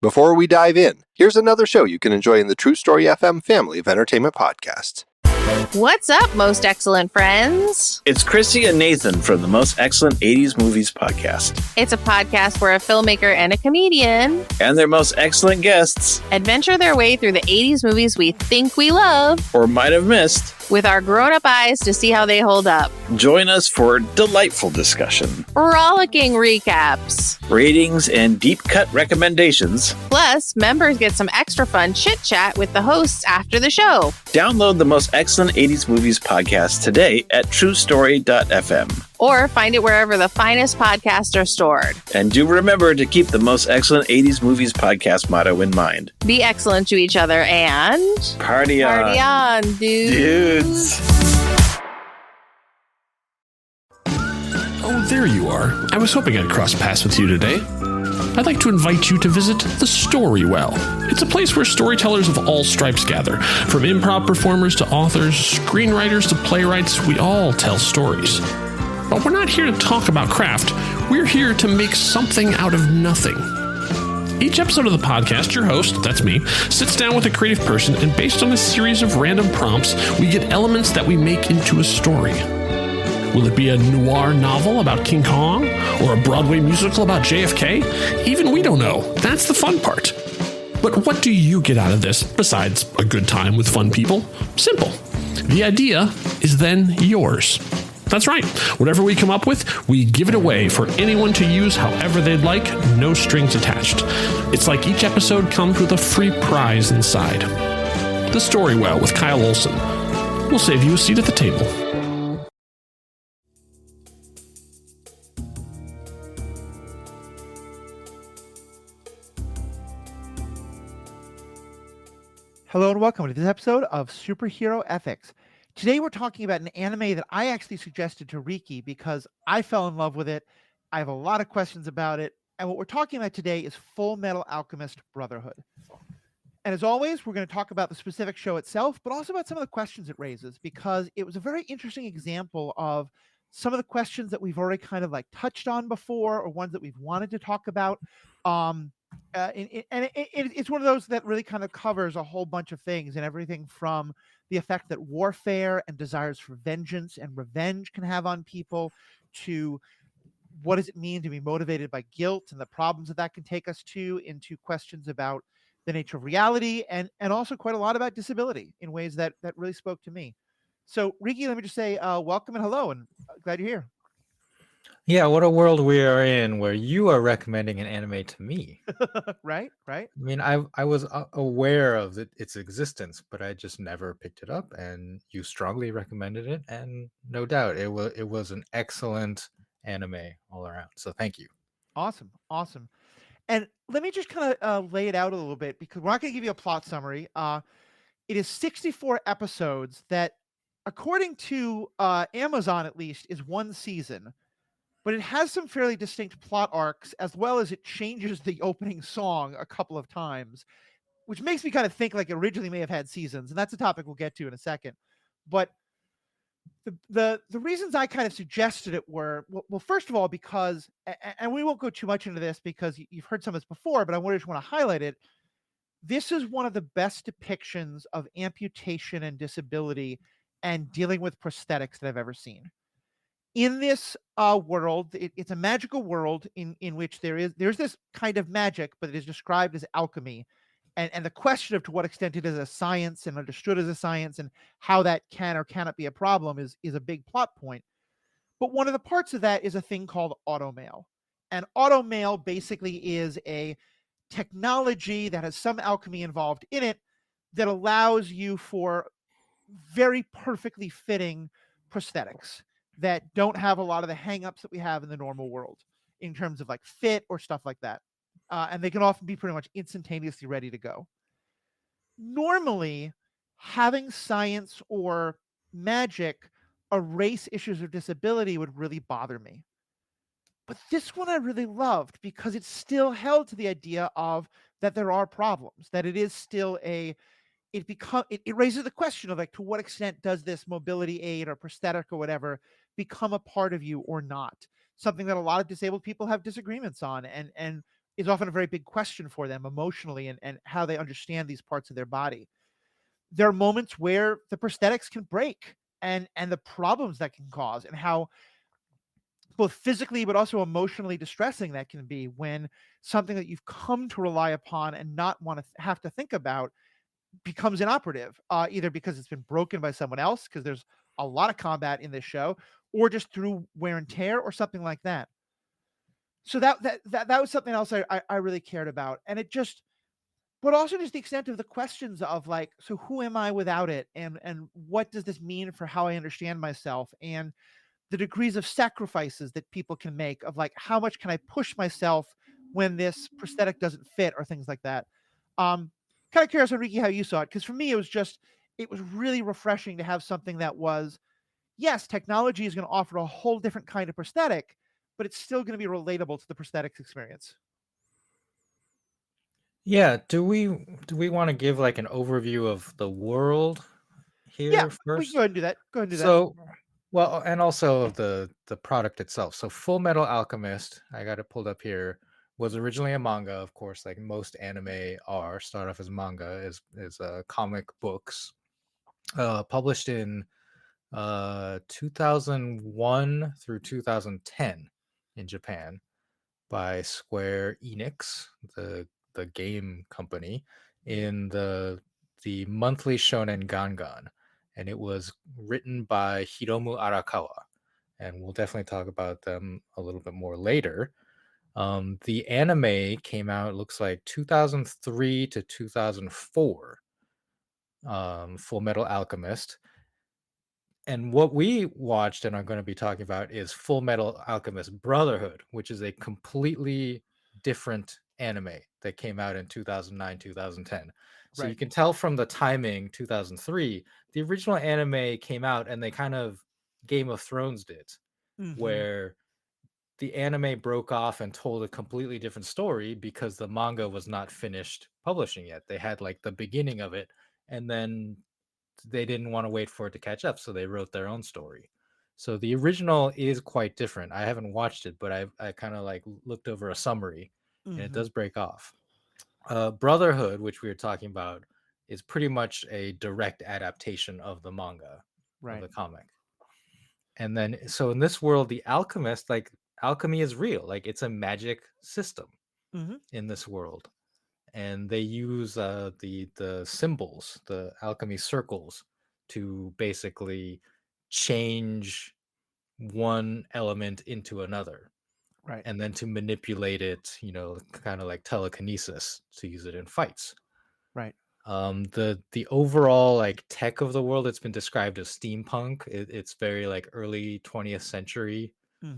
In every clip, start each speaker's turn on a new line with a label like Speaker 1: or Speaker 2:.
Speaker 1: Before we dive in, here's another show you can enjoy in the True Story FM family of entertainment podcasts.
Speaker 2: What's up, most excellent friends?
Speaker 3: It's Chrissy and Nathan from the Most Excellent 80s Movies podcast.
Speaker 2: It's a podcast where a filmmaker and a comedian
Speaker 3: And their most excellent guests
Speaker 2: adventure their way through the 80s movies we think we love
Speaker 3: or might have missed
Speaker 2: with our grown-up eyes to see how they hold up.
Speaker 3: Join us for delightful discussion,
Speaker 2: Rollicking recaps.
Speaker 3: ratings, and deep-cut recommendations.
Speaker 2: Plus, members get some extra fun chit-chat with the hosts after the show.
Speaker 3: Download the Most Excellent 80s Movies podcast today at truestory.fm.
Speaker 2: Or find it wherever the finest podcasts are stored.
Speaker 3: And do remember to keep the Most Excellent 80s Movies podcast motto in mind.
Speaker 2: Be excellent to each other and...
Speaker 3: Party on.
Speaker 2: Party on, dudes.
Speaker 4: Oh, there you are. I was hoping I'd cross paths with you today. I'd like to invite you to visit the Storywell. It's a place where storytellers of all stripes gather. From improv performers to authors, screenwriters to playwrights, we all tell stories. But we're not here to talk about craft. We're here to make something out of nothing. Each episode of the podcast, your host, that's me, sits down with a creative person, and based on a series of random prompts, we get elements that we make into a story. Will it be a noir novel about King Kong? Or a Broadway musical about JFK? Even we don't know. That's the fun part. But what do you get out of this, besides a good time with fun people? Simple. The idea is then yours. That's right. Whatever we come up with, we give it away for anyone to use however they'd like, no strings attached. It's like each episode comes with a free prize inside. The Storywell with Kyle Olson. We'll save you a seat at the table.
Speaker 5: Hello and welcome to this episode of Superhero Ethics. Today we're talking about an anime that I actually suggested to Riki because I fell in love with it. I have a lot of questions about it. And what we're talking about today is Fullmetal Alchemist Brotherhood. And as always, we're going to talk about the specific show itself, but also about some of the questions it raises, because it was a very interesting example of some of the questions that we've already kind of like touched on before, or ones that we've wanted to talk about. It's one of those that really kind of covers a whole bunch of things, and everything from the effect that warfare and desires for vengeance and revenge can have on people, to what does it mean to be motivated by guilt and the problems that that can take us to, into questions about the nature of reality, and also quite a lot about disability in ways that really spoke to me. So Riki, let me just say welcome and hello, and glad you're here.
Speaker 6: Yeah, what a world we are in where you are recommending an anime to me.
Speaker 5: Right.
Speaker 6: I mean, I was aware of its existence, but I just never picked it up, and you strongly recommended it, and no doubt it was an excellent anime all around. So thank you.
Speaker 5: Awesome. And let me just kind of lay it out a little bit, because we're not going to give you a plot summary. It is 64 episodes that, according to Amazon at least, is one season. But it has some fairly distinct plot arcs, as well as it changes the opening song a couple of times, which makes me kind of think like it originally may have had seasons. And that's a topic we'll get to in a second. But the reasons I kind of suggested it were, well, first of all, because, and we won't go too much into this because you've heard some of this before, but I just want to highlight it. This is one of the best depictions of amputation and disability and dealing with prosthetics that I've ever seen. In this world, it's a magical world in which there's this kind of magic, but it is described as alchemy. And the question of to what extent it is a science and understood as a science, and how that can or cannot be a problem is a big plot point. But one of the parts of that is a thing called automail. And automail basically is a technology that has some alchemy involved in it that allows you for very perfectly fitting prosthetics that don't have a lot of the hangups that we have in the normal world in terms of like fit or stuff like that. And they can often be pretty much instantaneously ready to go. Normally, having science or magic erase issues of disability would really bother me. But this one I really loved, because it still held to the idea of that there are problems, that it is still it raises the question of like, to what extent does this mobility aid or prosthetic or whatever become a part of you or not? Something that a lot of disabled people have disagreements on, and is often a very big question for them emotionally, and how they understand these parts of their body. There are moments where the prosthetics can break, and the problems that can cause, and how both physically but also emotionally distressing that can be when something that you've come to rely upon and not want to have to think about becomes inoperative, either because it's been broken by someone else, because there's a lot of combat in this show, or just through wear and tear or something like that. So that was something else I really cared about, and it just, but also just the extent of the questions of like, so who am I without it, and what does this mean for how I understand myself, and the degrees of sacrifices that people can make, of like, how much can I push myself when this prosthetic doesn't fit, or things like that. Um, Kind of curious on Riki how you saw it, because for me it was really refreshing to have something that was, yes, technology is going to offer a whole different kind of prosthetic, but it's still going to be relatable to the prosthetics experience.
Speaker 6: Yeah, do we want to give like an overview of the world
Speaker 5: Yeah,
Speaker 6: here
Speaker 5: we can
Speaker 6: first?
Speaker 5: go ahead and do that. Go ahead and do that.
Speaker 6: So, well, and also of the product itself. So, Full Metal Alchemist, I got it pulled up here, was originally a manga, of course, like most anime are. Start off as manga, is comic books, published in 2001 through 2010 in Japan by Square Enix, the game company, in the monthly Shonen Gangan, and it was written by Hiromu Arakawa, and we'll definitely talk about them a little bit more later. The anime came out, looks like 2003 to 2004. Full Metal Alchemist, and what we watched and are going to be talking about is Full Metal Alchemist Brotherhood, which is a completely different anime that came out in 2009, 2010. So you
Speaker 5: Right.
Speaker 6: can tell from the timing, 2003, the original anime came out and they kind of Game of Thrones did,
Speaker 5: Hmm.
Speaker 6: where the anime broke off and told a completely different story because the manga was not finished publishing yet. They had like the beginning of it, and then they didn't want to wait for it to catch up, so they wrote their own story. So the original is quite different. I haven't watched it, but I kind of like looked over a summary, and it
Speaker 5: Hmm.
Speaker 6: does break off. Brotherhood, which we were talking about, is pretty much a direct adaptation of the manga, of
Speaker 5: Right.
Speaker 6: the comic. And then, so in this world, the alchemist, like alchemy is real, like it's a magic system
Speaker 5: Hmm.
Speaker 6: in this world, and they use the symbols, the alchemy circles, to basically change one element into another,
Speaker 5: Right.
Speaker 6: and then to manipulate it, kind of like telekinesis, to use it in fights.
Speaker 5: Right.
Speaker 6: The overall like tech of the world, it's been described as steampunk. It's very like early 20th century.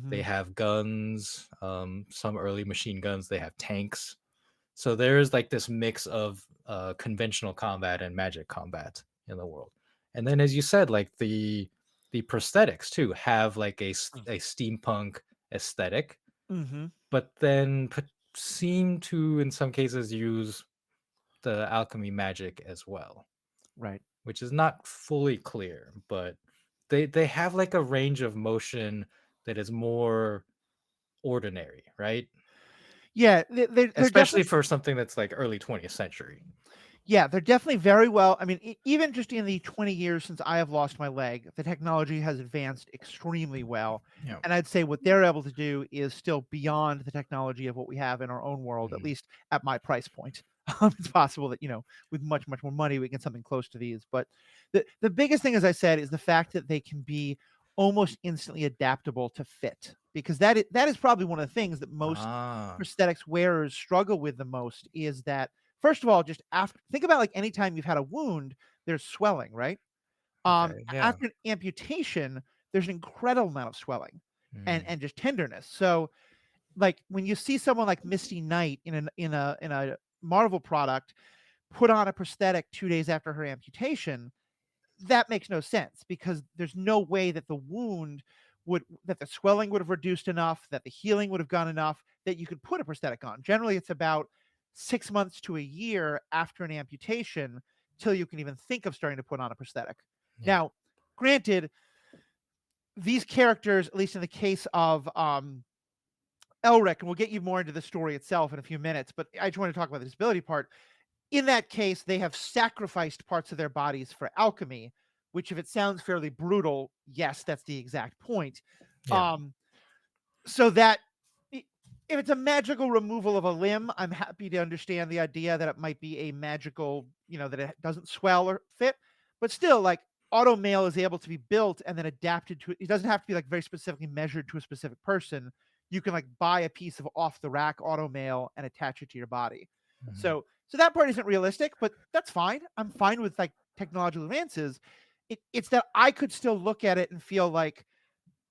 Speaker 6: They
Speaker 5: Hmm.
Speaker 6: have guns, some early machine guns. They have tanks. So there's like this mix of conventional combat and magic combat in the world. And then, as you said, like the prosthetics too have like a steampunk aesthetic,
Speaker 5: Hmm.
Speaker 6: but then seem to in some cases use the alchemy magic as well,
Speaker 5: Right.
Speaker 6: which is not fully clear. But they have like a range of motion that is more ordinary, right?
Speaker 5: Yeah, they're
Speaker 6: Especially
Speaker 5: definitely,
Speaker 6: for something that's like early 20th century.
Speaker 5: yeah, they're definitely very well. I mean, even just in the 20 years since I have lost my leg, the technology has advanced extremely well.
Speaker 6: Yeah.
Speaker 5: And I'd say what they're able to do is still beyond the technology of what we have in our own world, at
Speaker 6: Mhm.
Speaker 5: least at my price point. It's possible that, with much, much more money, we get something close to these. But the biggest thing, as I said, is the fact that they can be almost instantly adaptable to fit, because that is probably one of the things that most
Speaker 6: Ah,
Speaker 5: prosthetics wearers struggle with the most, is that, first of all, just after, think about like anytime you've had a wound, there's swelling, right?
Speaker 6: okay, yeah.
Speaker 5: After an amputation, there's an incredible amount of swelling and
Speaker 6: Mm.
Speaker 5: and just tenderness. So like when you see someone like Misty Knight in a Marvel product put on a prosthetic 2 days after her amputation, that makes no sense, because there's no way that the swelling would have reduced enough, that the healing would have gone enough, that you could put a prosthetic on. Generally, it's about 6 months to a year after an amputation till you can even think of starting to put on a prosthetic.
Speaker 6: Yeah.
Speaker 5: Now, granted, these characters, at least in the case of Elric, and we'll get you more into the story itself in a few minutes, but I just want to talk about the disability part. In that case, they have sacrificed parts of their bodies for alchemy, which, if it sounds fairly brutal, yes, that's the exact point.
Speaker 6: Yeah.
Speaker 5: So that if it's a magical removal of a limb, I'm happy to understand the idea that it might be a magical, that it doesn't swell or fit, but still, like, auto mail is able to be built and then adapted to it. It doesn't have to be like very specifically measured to a specific person. You can like buy a piece of off the rack auto mail and attach it to your body.
Speaker 6: Mhm.
Speaker 5: So that part isn't realistic, but that's fine. I'm fine with like technological advances. It's that I could still look at it and feel like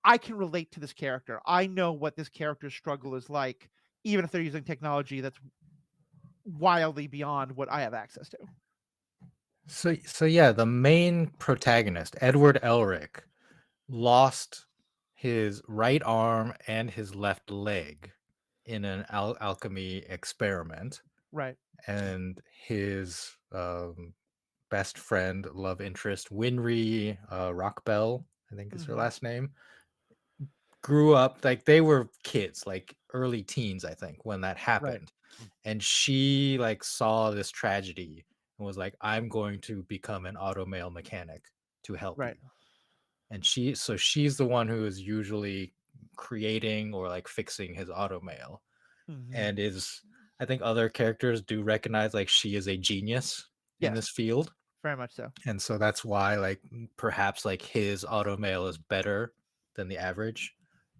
Speaker 5: I can relate to this character. I know what this character's struggle is like, even if they're using technology that's wildly beyond what I have access to.
Speaker 6: So yeah, the main protagonist, Edward Elric, lost his right arm and his left leg in an alchemy experiment,
Speaker 5: Right.
Speaker 6: and his best friend, love interest, Winry Rockbell, I think is her
Speaker 5: Mhm.
Speaker 6: last name, grew up like they were kids, like early teens, I think, when that happened. And she like saw this tragedy and was like, I'm going to become an automail mechanic to help
Speaker 5: Right.
Speaker 6: you. And she's the one who is usually creating or like fixing his automail,
Speaker 5: Mhm.
Speaker 6: and I think other characters do recognize like she is a genius in
Speaker 5: Yes.
Speaker 6: this field.
Speaker 5: Very much so.
Speaker 6: And so that's why like perhaps like his automail is better than the average,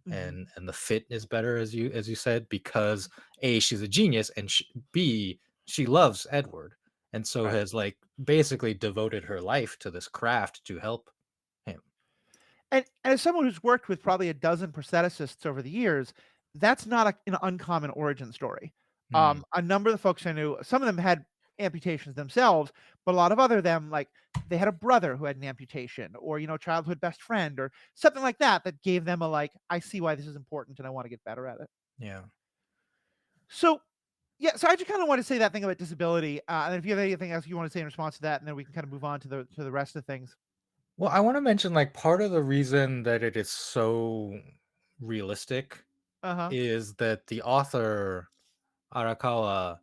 Speaker 5: Mhm.
Speaker 6: and the fit is better, as you said, because A, she's a genius, and B, she loves Edward, and so
Speaker 5: Right.
Speaker 6: has like basically devoted her life to this craft to help him.
Speaker 5: And as someone who's worked with probably a dozen prostheticists over the years, that's not an uncommon origin story.
Speaker 6: Mm,
Speaker 5: A number of the folks I knew, some of them had amputations themselves, but a lot of other them, like, they had a brother who had an amputation, or childhood best friend, or something like that, that gave them a like, I see why this is important, and I want to get better at it.
Speaker 6: yeah.
Speaker 5: So yeah, so I just kind of want to say that thing about disability, and if you have anything else you want to say in response to that, and then we can kind of move on to the rest of things.
Speaker 6: Well, I want to mention like part of the reason that it is so realistic
Speaker 5: Uh huh.
Speaker 6: is that the author Arakawa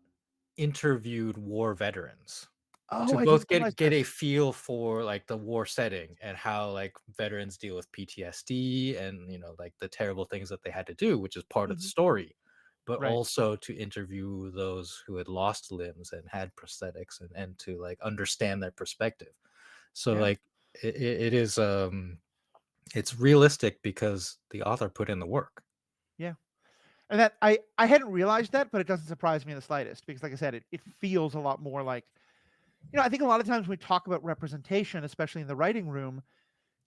Speaker 6: interviewed war veterans
Speaker 5: Oh,
Speaker 6: to
Speaker 5: I
Speaker 6: both
Speaker 5: didn't realize
Speaker 6: get a
Speaker 5: this.
Speaker 6: feel for like the war setting and how like veterans deal with PTSD and like the terrible things that they had to do, which is part of the
Speaker 5: Mhm.
Speaker 6: story, but
Speaker 5: Right.
Speaker 6: also to interview those who had lost limbs and had prosthetics, and to like understand their perspective. So
Speaker 5: Yeah.
Speaker 6: like it is it's realistic because the author put in the work.
Speaker 5: Yeah. And that I hadn't realized that, but it doesn't surprise me in the slightest because, like I said, it feels a lot more like, I think a lot of times when we talk about representation, especially in the writing room,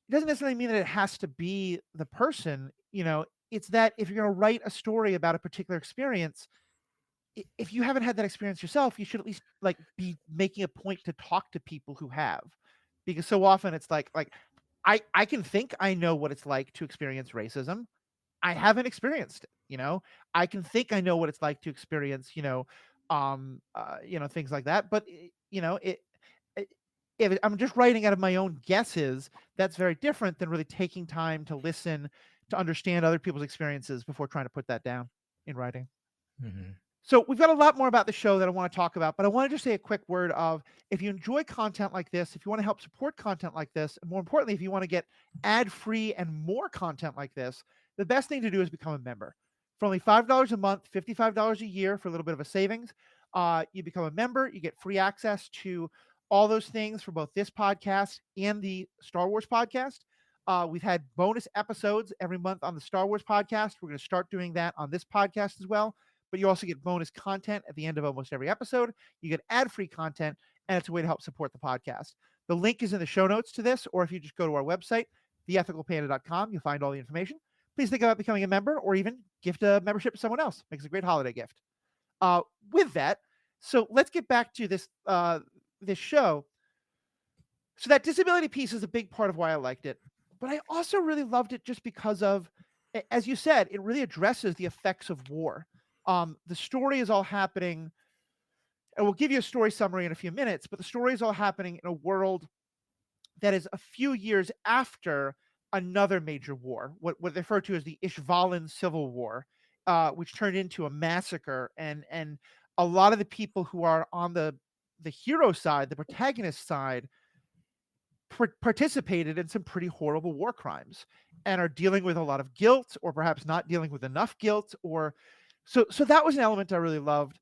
Speaker 5: it doesn't necessarily mean that it has to be the person. It's that if you're going to write a story about a particular experience, if you haven't had that experience yourself, you should at least like be making a point to talk to people who have, because so often it's like I can think I know what it's like to experience racism. I haven't experienced it. I can think I know what it's like to experience, things like that. But it if I'm just writing out of my own guesses, that's very different than really taking time to listen, to understand other people's experiences before trying to put that down in writing.
Speaker 6: Mhm.
Speaker 5: So we've got a lot more about the show that I want to talk about, but I want to just say a quick word of, if you enjoy content like this, if you want to help support content like this, and more importantly, if you want to get ad-free and more content like this, the best thing to do is become a member. For only $5 a month, $55 a year for a little bit of a savings, you become a member, you get free access to all those things for both this podcast and the Star Wars podcast. We've had bonus episodes every month on the Star Wars podcast. We're going to start doing that on this podcast as well, but you also get bonus content at the end of almost every episode. You get ad-free content, and it's a way to help support the podcast. The link is in the show notes to this, or if you just go to our website, theethicalpanda.com, you'll find all the information. Please think about becoming a member, or even gift a membership to someone else. Makes a great holiday gift. With that, so let's get back to this show. So that disability piece is a big part of why I liked it, but I also really loved it just because of, as you said, it really addresses the effects of war. The story is all happening, and we'll give you a story summary in a few minutes, but the story is all happening in a world that is a few years after another major war, what they refer to as the Ishvalan Civil War which turned into a massacre, and a lot of the people who are on the hero side, the protagonist side, participated in some pretty horrible war crimes and are dealing with a lot of guilt, or perhaps not dealing with enough guilt, or so that was an element I really loved.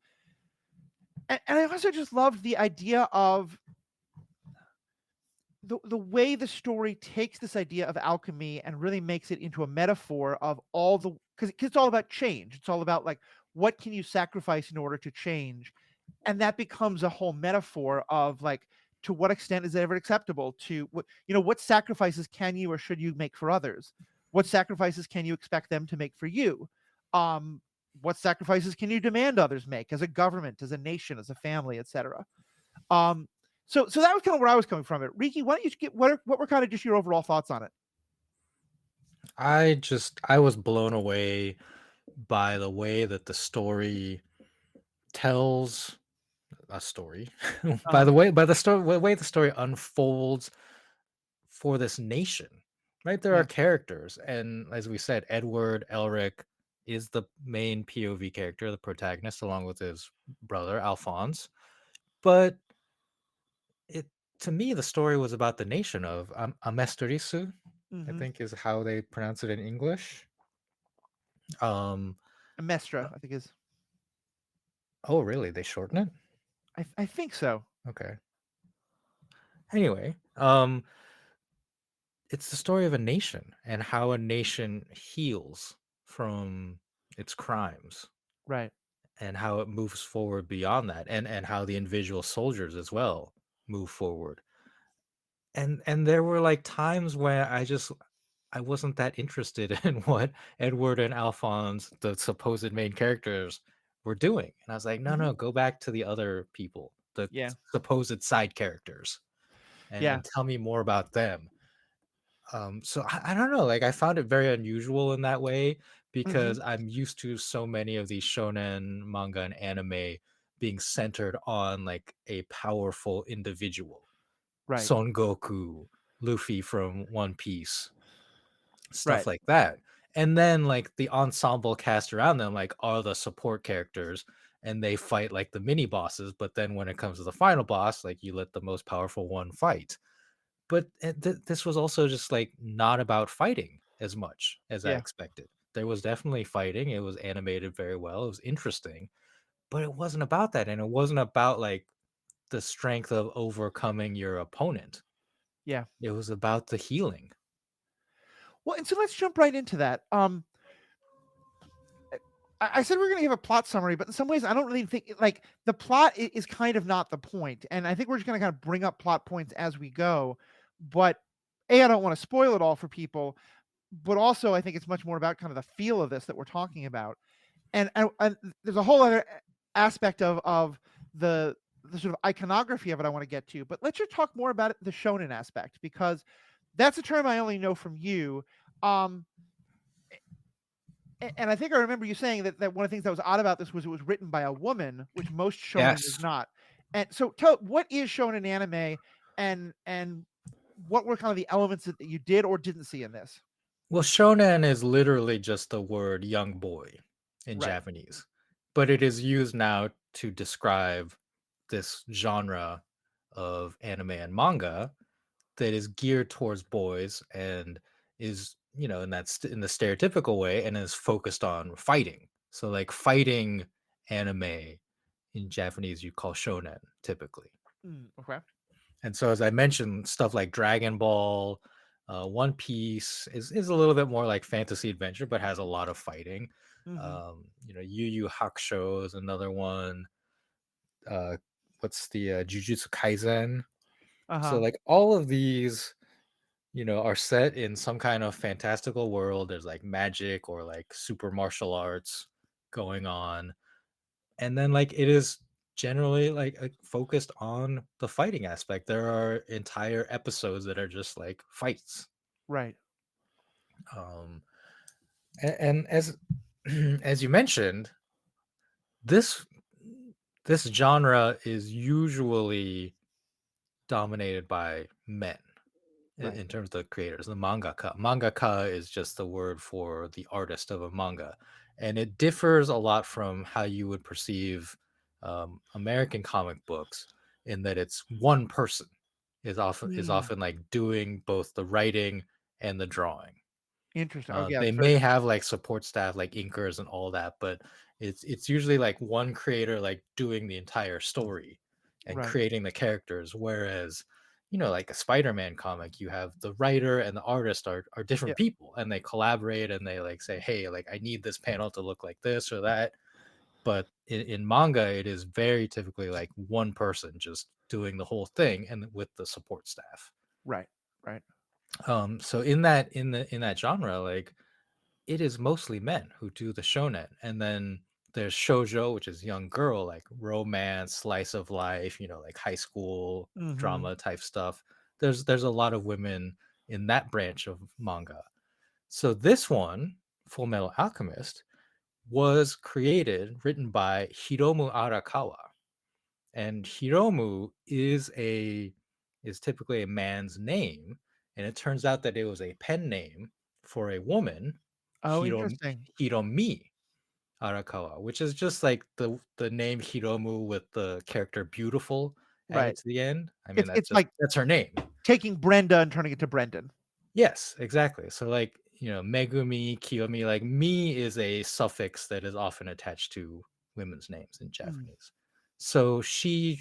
Speaker 5: And I also just loved the idea of the way the story takes this idea of alchemy and really makes it into a metaphor of all the, because it's all about change. It's all about like, what can you sacrifice in order to change? And that becomes a whole metaphor of like, to what extent is it ever acceptable to what, what sacrifices can you or should you make for others? What sacrifices can you expect them to make for you? um what sacrifices can you demand others make, as a government, as a nation, as a family, etc. um so that was kind of where I was coming from it. Riki, why don't you get what were kind of just your overall thoughts on it?
Speaker 6: I was blown away by the way that the story tells a story by
Speaker 5: Uh-huh.
Speaker 6: the way the story unfolds for this nation, right? There are
Speaker 5: Yeah.
Speaker 6: characters, and as we said, Edward Elric is the main POV character, the protagonist, along with his brother Alphonse. But it to me, the story was about the nation of Amestarisu, I
Speaker 5: Mm-hmm.
Speaker 6: think is how they pronounce it in English. Um,
Speaker 5: Mestra, I think is.
Speaker 6: oh, really? They shorten it?
Speaker 5: I think so.
Speaker 6: Okay. Anyway, it's the story of a nation and how a nation heals from its crimes
Speaker 5: Right.
Speaker 6: and how it moves forward beyond that, and how the individual soldiers as well move forward. And there were like times where I wasn't that interested in what Edward and Alphonse, the supposed main characters, were doing. And I was like, no,
Speaker 5: Mm-hmm.
Speaker 6: no, go back to the other people, the
Speaker 5: Yeah.
Speaker 6: supposed side characters,
Speaker 5: Yeah.
Speaker 6: and tell me more about them. So I don't know, like I found it very unusual in that way
Speaker 5: Mm-hmm.
Speaker 6: because I'm used to so many of these shonen manga and anime being centered on like a powerful individual.
Speaker 5: Right.
Speaker 6: Son Goku, Luffy from One Piece, stuff
Speaker 5: Right.
Speaker 6: like that. And then like the ensemble cast around them like are the support characters, and they fight like the mini bosses, but then when it comes to the final boss, like you let the most powerful one fight. But this was also just like not about fighting as much as I
Speaker 5: Yeah.
Speaker 6: expected. There was definitely fighting. It was animated very well. It was interesting, but it wasn't about that, and it wasn't about like the strength of overcoming your opponent.
Speaker 5: Yeah.
Speaker 6: It was about the healing.
Speaker 5: Well, and so let's jump right into that. I said we're going to give a plot summary, but in some ways, I don't really think like the plot is kind of not the point, and I think we're just going to kind of bring up plot points as we go. But I don't want to spoil it all for people, but also I think it's much more about kind of the feel of this that we're talking about, and there's a whole other aspect of the the sort of iconography of it I want to get to. But let's just talk more about it, the shonen aspect, because that's a term I only know from you. Um, and I think I remember you saying that one of the things that was odd about this was it was written by a woman, which most shonen is
Speaker 6: Yes.
Speaker 5: not. And so, what is shonen anime, and what were kind of the elements that you did or didn't see in this?
Speaker 6: Well, shonen is literally just the word young boy in
Speaker 5: Right.
Speaker 6: Japanese, but it is used now to describe this genre of anime and manga that is geared towards boys and is, in in the stereotypical way, and is focused on fighting. So like fighting anime in Japanese you call shonen typically.
Speaker 5: Okay.
Speaker 6: And so, as I mentioned, stuff like Dragon Ball, One Piece is a little bit more like fantasy adventure, but has a lot of fighting.
Speaker 5: Hmm.
Speaker 6: Yu Yu Hakusho is another one. Uh, what's the Jujutsu Kaisen?
Speaker 5: Uh
Speaker 6: So,
Speaker 5: huh.
Speaker 6: like all of these, are set in some kind of fantastical world. There's like magic or like super martial arts going on, and then like it is generally like focused on the fighting aspect. There are entire episodes that are just like fights.
Speaker 5: Right.
Speaker 6: um and as as you mentioned, this this genre is usually dominated by men
Speaker 5: Right.
Speaker 6: in terms of the creators, the mangaka. Mangaka is just the word for the artist of a manga, and it differs a lot from how you would perceive American comic books, in that it's one person is
Speaker 5: Mm,
Speaker 6: often like doing both the writing and the drawing.
Speaker 5: interesting. Oh, yeah,
Speaker 6: They
Speaker 5: that's very
Speaker 6: may
Speaker 5: different.
Speaker 6: have like support staff like inkers and all that, but it's usually like one creator like doing the entire story and
Speaker 5: Right.
Speaker 6: creating the characters. Whereas, like a Spider-Man comic, you have the writer and the artist are
Speaker 5: Yeah.
Speaker 6: different people, and they collaborate and they like say, hey, like I need this panel to look like this or that. But in manga, it is very typically like one person just doing the whole thing and with the support staff.
Speaker 5: Right. Right.
Speaker 6: So in that genre, like it is mostly men who do the shonen, and then there's shoujo, which is young girl, like romance, slice of life, like high school
Speaker 5: Hmm.
Speaker 6: drama type stuff. There's a lot of women in that branch of manga. So this one, Full Metal Alchemist, was written by Hiromu Arakawa, and Hiromu is typically a man's name, and it turns out that it was a pen name for a woman,
Speaker 5: Oh, interesting.
Speaker 6: Hiromi Arakawa, which is just like the name Hiromu with the character beautiful added
Speaker 5: Right.
Speaker 6: to the end. I mean,
Speaker 5: It's like
Speaker 6: that's her name.
Speaker 5: taking Brenda and turning it to Brendan.
Speaker 6: Yes, exactly. So like, Megumi, Kiyomi, like mi is a suffix that is often attached to women's names in
Speaker 5: Mm,
Speaker 6: Japanese. So she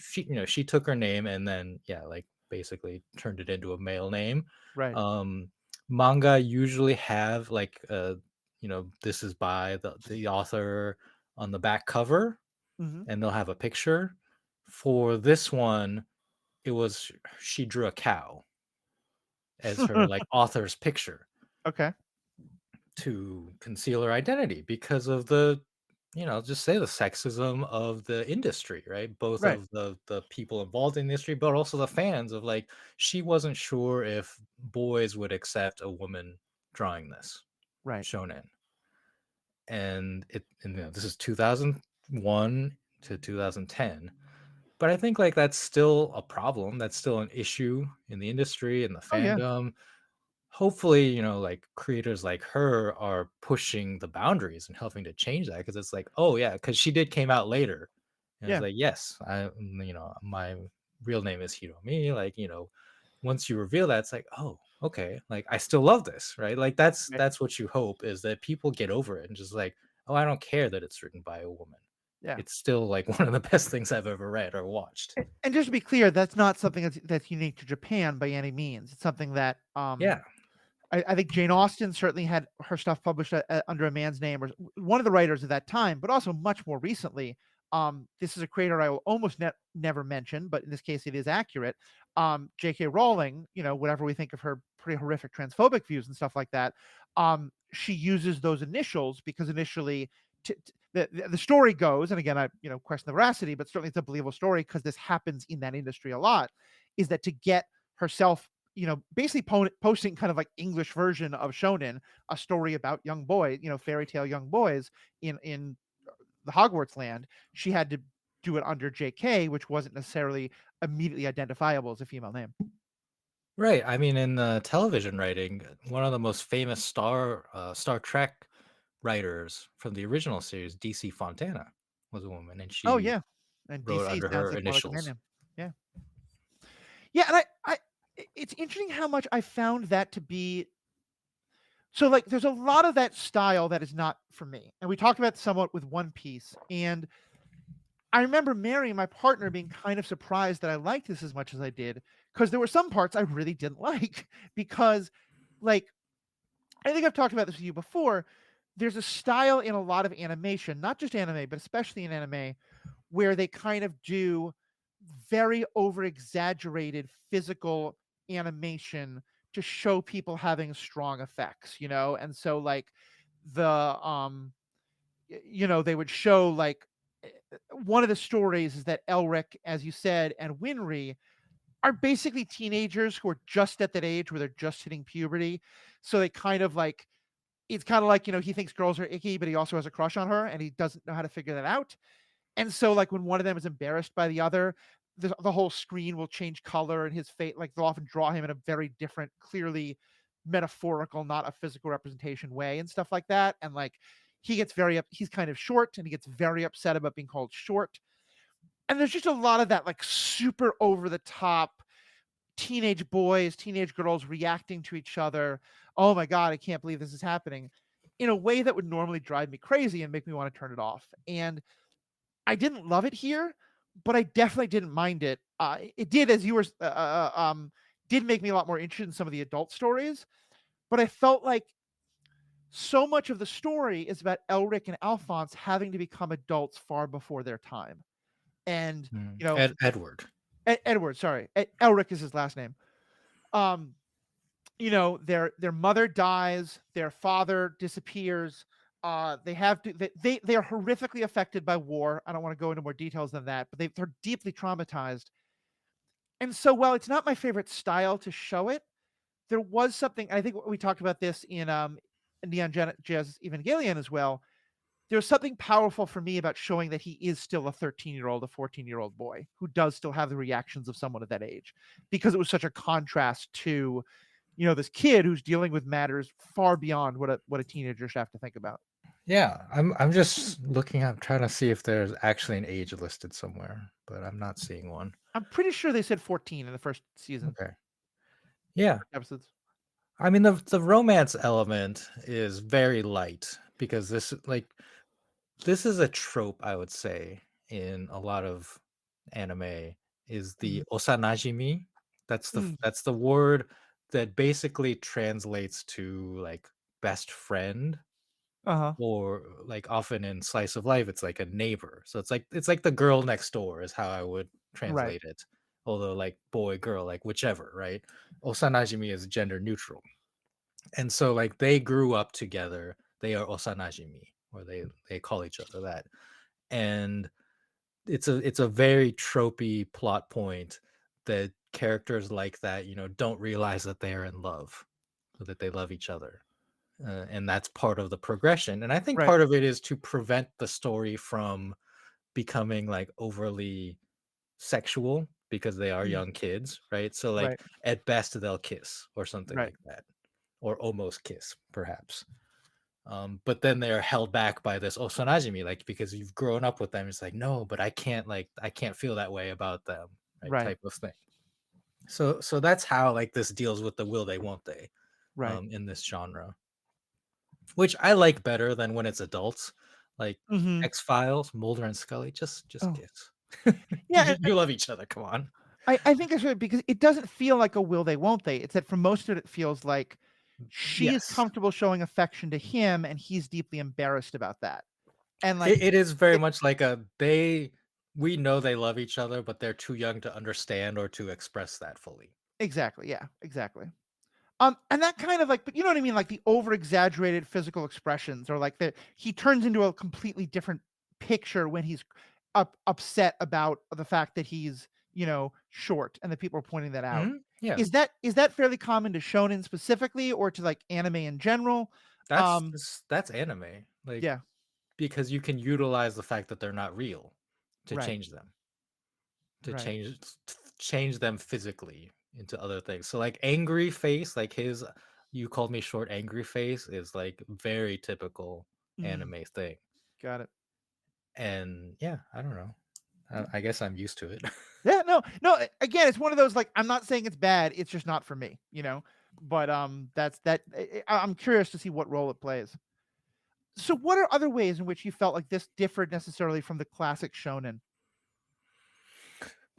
Speaker 6: took her name and then yeah, like basically turned it into a male name.
Speaker 5: right.
Speaker 6: Um Manga usually have like this is by the author on the back cover,
Speaker 5: Hmm.
Speaker 6: and they'll have a picture. For this one, it was she drew a cow as her like author's picture
Speaker 5: Okay.
Speaker 6: to conceal her identity because of the just say the sexism of the industry, right? Both
Speaker 5: Right.
Speaker 6: of the people involved in the industry, but also the fans of like she wasn't sure if boys would accept a woman drawing this
Speaker 5: Right.
Speaker 6: shonen. And this is 2001 to 2010, but I think like that's still a problem, that's still an issue in the industry and the
Speaker 5: Oh, yeah.
Speaker 6: fandom. Hopefully, like creators like her are pushing the boundaries and helping to change that, because it's like, oh yeah, because she did came out later and it's
Speaker 5: Yeah.
Speaker 6: like, yes, my real name is Hiromi, like, once you reveal that, it's like, oh, okay, like I still love this, right? Like that's
Speaker 5: Right.
Speaker 6: that's what you hope, is that people get over it and just like, oh, I don't care that it's written by a woman.
Speaker 5: Yeah.
Speaker 6: It's still like one of the best things I've ever read or watched.
Speaker 5: And just to be clear, that's not something that's unique to Japan by any means. It's something that
Speaker 6: Yeah.
Speaker 5: I think Jane Austen certainly had her stuff published under a man's name, or one of the writers at that time, but also much more recently. This is a creator I will almost never mention, but in this case, it is accurate. J.K. Rowling, whatever we think of her pretty horrific transphobic views and stuff like that, she uses those initials because initially, the story goes, and again, I question the veracity, but certainly it's a believable story because this happens in that industry a lot, is that to get herself basically posting kind of like English version of shonen, a story about young boys, fairy tale young boys in the Hogwarts land. She had to do it under JK, which wasn't necessarily immediately identifiable as a female name.
Speaker 6: Right. I mean, in television writing, one of the most famous Star Trek writers from the original series, DC Fontana, was a woman, and
Speaker 5: Oh,
Speaker 6: she
Speaker 5: yeah, and
Speaker 6: wrote
Speaker 5: DC
Speaker 6: under
Speaker 5: sounds
Speaker 6: her
Speaker 5: like more like a man
Speaker 6: initials.
Speaker 5: name. Yeah, yeah, and it's interesting how much I found that to be. So, like, there's a lot of that style that is not for me, and we talked about somewhat with One Piece, and I remember Mary, my partner, being kind of surprised that I liked this as much as I did, because there were some parts I really didn't like because, like, I think I've talked about this with you before. There's a style in a lot of animation, not just anime, but especially in anime, where they kind of do very over exaggerated physical animation to show people having strong effects. And so, like, the they would show, like, one of the stories is that Elric, as you said, and Winry are basically teenagers who are just at that age where they're just hitting puberty. So they kind of like, it's kind of like, he thinks girls are icky, but he also has a crush on her and he doesn't know how to figure that out. And so, like, when one of them is embarrassed by the other, the whole screen will change color and his face, like, they'll often draw him in a very different, clearly metaphorical, not a physical representation way and stuff like that. And, like, he's kind of short, and he gets very upset about being called short. And there's just a lot of that like super over the top teenage boys, teenage girls reacting to each other. Oh my God, I can't believe this is happening, in a way that would normally drive me crazy and make me want to turn it off. And I didn't love it here, but I definitely didn't mind it. It did, as you were, did make me a lot more interested in some of the adult stories. But I felt like so much of the story is about Elric and Alphonse having to become adults far before their time. And
Speaker 6: Edward.
Speaker 5: Edward, sorry, Elric is his last name. Um, their mother dies, their father disappears. They have to they are horrifically affected by war. I don't want to go into more details than that, but they're deeply traumatized. And so, while it's not my favorite style to show it, there was something. I think we talked about this in Neon Genesis Evangelion as well. There's something powerful for me about showing that he is still a 13-year-old, a 14-year-old boy who does still have the reactions of someone at that age, because it was such a contrast to, this kid who's dealing with matters far beyond what a teenager should have to think about.
Speaker 6: Yeah, I'm just looking. I'm trying to see if there's actually an age listed somewhere, but I'm not seeing one.
Speaker 5: I'm pretty sure they said 14 in the first season.
Speaker 6: Okay. Yeah,
Speaker 5: Episodes.
Speaker 6: I mean the romance element is very light because this is a trope, I would say, in a lot of anime, is the osanajimi. That's the word that basically translates to like best friend,
Speaker 5: Uh-huh.
Speaker 6: or like often in slice of life it's like a neighbor. So it's like the girl next door is how I would
Speaker 5: Right.
Speaker 6: translate it. Although like boy, girl, like whichever, right? Osanajimi is gender neutral. And so like they grew up together. They are osanajimi, or they call each other that. And it's a very tropey plot point that characters like that, don't realize that they are in love, or that they love each other. And that's part of the progression. And I think
Speaker 5: Right.
Speaker 6: part of it is to prevent the story from becoming like overly sexual, because they are young kids, right? So like
Speaker 5: Right.
Speaker 6: at best they'll kiss or something
Speaker 5: Right.
Speaker 6: like that, or almost kiss perhaps. But then they're held back by this osanajimi, like because you've grown up with them. It's like, no, but I can't feel that way about them, right?
Speaker 5: Right.
Speaker 6: Type of thing. So that's how like this deals with the will they won't they,
Speaker 5: Right.
Speaker 6: in this genre, which I like better than when it's adults, like
Speaker 5: Mm-hmm.
Speaker 6: X-Files, Mulder and Scully. Just
Speaker 5: Oh.
Speaker 6: kiss.
Speaker 5: Yeah,
Speaker 6: You love each other. Come on.
Speaker 5: I think that's right, because it doesn't feel like a will they won't they. It's that for most of it feels like she is
Speaker 6: Yes,
Speaker 5: comfortable showing affection to him, and he's deeply embarrassed about that. And like
Speaker 6: it is very
Speaker 5: it,
Speaker 6: much like we know they love each other, but they're too young to understand or to express that fully.
Speaker 5: exactly, yeah, exactly. And that kind of like, but you know what I mean, like the over exaggerated physical expressions, or like he turns into a completely different picture when he's upset about the fact that he's short, and the people are pointing that out.
Speaker 6: Yeah,
Speaker 5: Is that fairly common to shonen specifically, or to like anime in general? Um,
Speaker 6: that's anime. Like,
Speaker 5: yeah,
Speaker 6: because you can utilize the fact that they're not real to
Speaker 5: right,
Speaker 6: change them, to
Speaker 5: right.
Speaker 6: change them physically into other things. So like angry face, like his you called me short, angry face is like very typical
Speaker 5: Mm,
Speaker 6: anime thing.
Speaker 5: got it.
Speaker 6: And yeah, I don't know. I guess I'm used to it.
Speaker 5: Yeah, no. Again, it's one of those, like, I'm not saying it's bad. It's just not for me. But that's that. I'm curious to see what role it plays. So, what are other ways in which you felt like this differed necessarily from the classic shonen?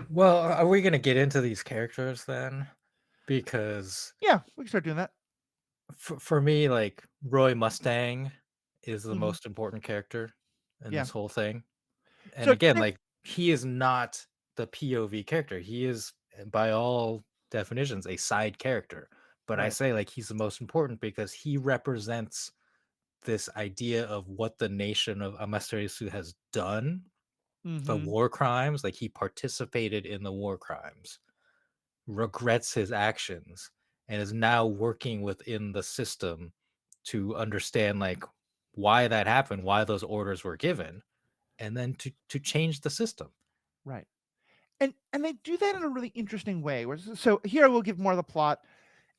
Speaker 6: Well, are we gonna get into these characters then? Because
Speaker 5: Yeah, we can start doing that.
Speaker 6: for me, like Roy Mustang is the
Speaker 5: Hmm.
Speaker 6: most important character in
Speaker 5: Yeah.
Speaker 6: this whole thing. And
Speaker 5: So,
Speaker 6: again, like he is not the POV character. He is, by all definitions, a side character. But I
Speaker 5: right.
Speaker 6: say like he's the most important because he represents this idea of what the nation of Amaterasu has done, the
Speaker 5: Hmm.
Speaker 6: war crimes. Like he participated in the war crimes, regrets his actions, and is now working within the system to understand like why that happened, why those orders were given, and then to change the system.
Speaker 5: Right. And they do that in a really interesting way. So here I will give more of the plot.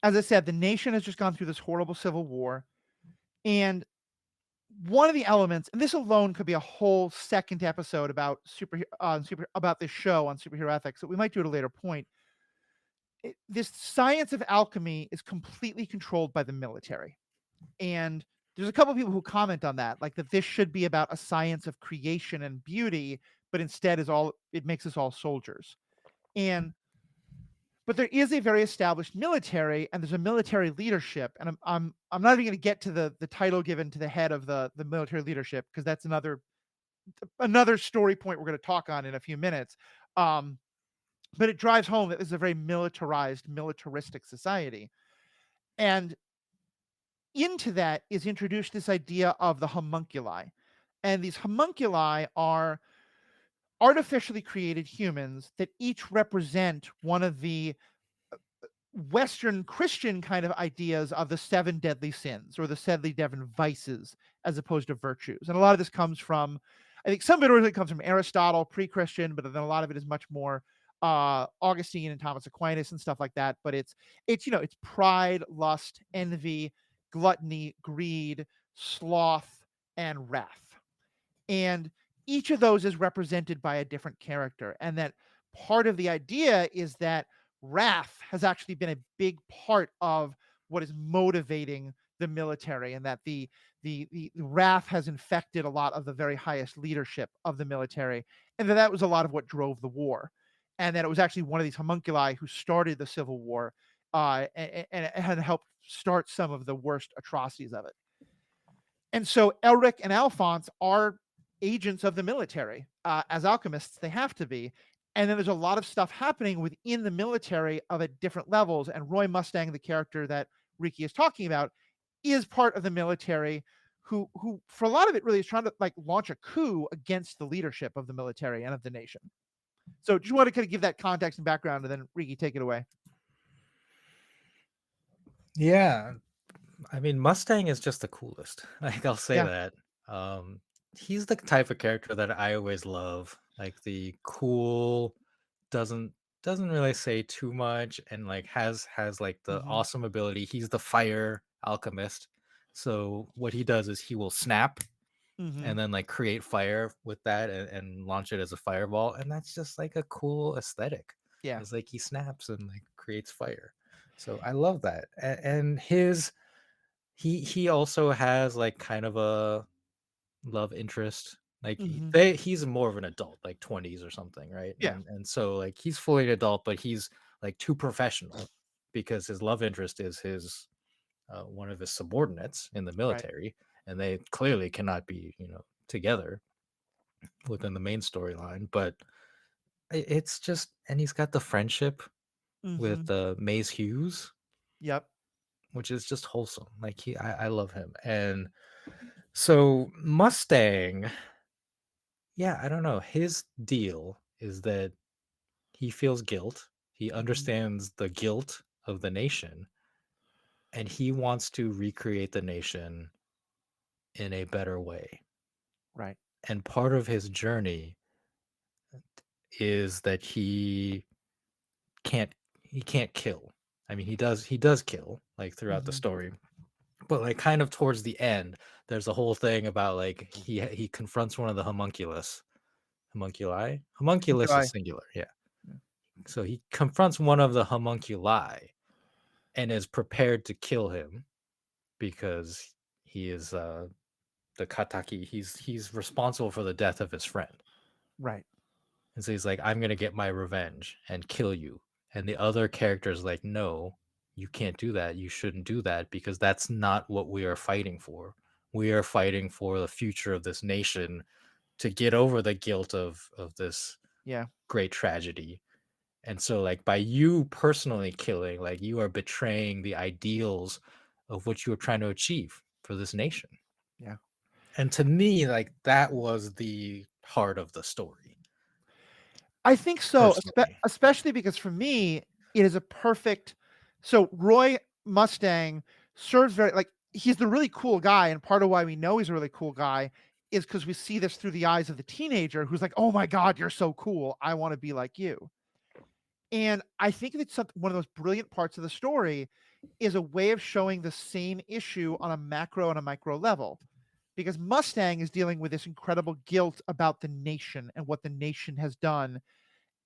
Speaker 5: As I said, the nation has just gone through this horrible civil war, and one of the elements, and this alone could be a whole second episode about about this show on superhero ethics, that we might do at a later point. This science of alchemy is completely controlled by the military, and there's a couple of people who comment on that, like that this should be about a science of creation and beauty, but instead it makes us all soldiers. And but there is a very established military, and there's a military leadership, and I'm not even going to get to the title given to the head of the military leadership, because that's another story point we're going to talk on in a few minutes. But it drives home that this is a very militaristic society, and into that is introduced this idea of the homunculi, and these homunculi are artificially created humans that each represent one of the Western Christian kind of ideas of the 7 deadly sins, or the 7 vices, as opposed to virtues. And a lot of this comes from, I think some of it originally comes from Aristotle, pre-Christian, but then a lot of it is much more Augustine and Thomas Aquinas and stuff like that. But it's it's pride, lust, envy, gluttony, greed, sloth, and wrath. And each of those is represented by a different character. And that part of the idea is that wrath has actually been a big part of what is motivating the military, and that the wrath has infected a lot of the very highest leadership of the military, and that was a lot of what drove the war, and that it was actually one of these homunculi who started the Civil War, and it had helped start some of the worst atrocities of it. And so Elric and Alphonse are agents of the military. As alchemists, they have to be. And then there's a lot of stuff happening within the military of at different levels. And Roy Mustang, the character that Riki is talking about, is part of the military who for a lot of it really is trying to like launch a coup against the leadership of the military and of the nation. So just want to kind of give that context and background, and then Riki, take it away.
Speaker 6: Yeah, I mean, Mustang is just the coolest. Like, I'll say
Speaker 5: Yeah.
Speaker 6: that. He's the type of character that I always love. Like the cool, doesn't doesn't really say too much, and like has like the
Speaker 5: Mhm.
Speaker 6: awesome ability. He's the fire alchemist. So what he does is he will snap
Speaker 5: Mhm.
Speaker 6: and then like create fire with that, and launch it as a fireball, and that's just like a cool aesthetic.
Speaker 5: Yeah.
Speaker 6: It's like he snaps and like creates fire. So I love that. And his he also has like kind of a love interest. Like
Speaker 5: Mhm.
Speaker 6: he's more of an adult, like 20s or something, right?
Speaker 5: Yeah.
Speaker 6: And so like he's fully an adult, but he's like too professional because his love interest is his one of his subordinates in the
Speaker 5: Right.
Speaker 6: military, and they clearly cannot be, together within the main storyline. But it's just, and he's got the friendship with
Speaker 5: Mhm.
Speaker 6: Maze Hughes,
Speaker 5: Yep.
Speaker 6: which is just wholesome. Like I love him. And so Mustang, yeah, I don't know. His deal is that he feels guilt. He
Speaker 5: Mhm.
Speaker 6: understands the guilt of the nation, and he wants to recreate the nation in a better way.
Speaker 5: Right.
Speaker 6: And part of his journey is that can't he can't kill. I mean, he does kill like throughout the
Speaker 5: Mhm.
Speaker 6: story, but like kind of towards the end, there's a whole thing about like he confronts one of the homunculi. Homunculus
Speaker 5: Okay.
Speaker 6: is singular, yeah.
Speaker 5: Yeah.
Speaker 6: So he confronts one of the homunculi and is prepared to kill him because he is the Kataki. He's responsible for the death of his friend.
Speaker 5: Right.
Speaker 6: And so he's like, I'm gonna get my revenge and kill you. And the other character's like, no, you can't do that. You shouldn't do that because that's not what we are fighting for. We are fighting for the future of this nation to get over the guilt of this
Speaker 5: Yeah.
Speaker 6: great tragedy. And so like by you personally killing, like you are betraying the ideals of what you were trying to achieve for this nation.
Speaker 5: Yeah.
Speaker 6: And to me, like that was the heart of the story,
Speaker 5: I think so,
Speaker 6: personally.
Speaker 5: especially because for me, it is a perfect. So Roy Mustang serves very like he's the really cool guy, and part of why we know he's a really cool guy is because we see this through the eyes of the teenager who's like, "Oh my God, you're so cool! I want to be like you." And I think it's one of those brilliant parts of the story is a way of showing the same issue on a macro and a micro level. because Mustang is dealing with this incredible guilt about the nation and what the nation has done,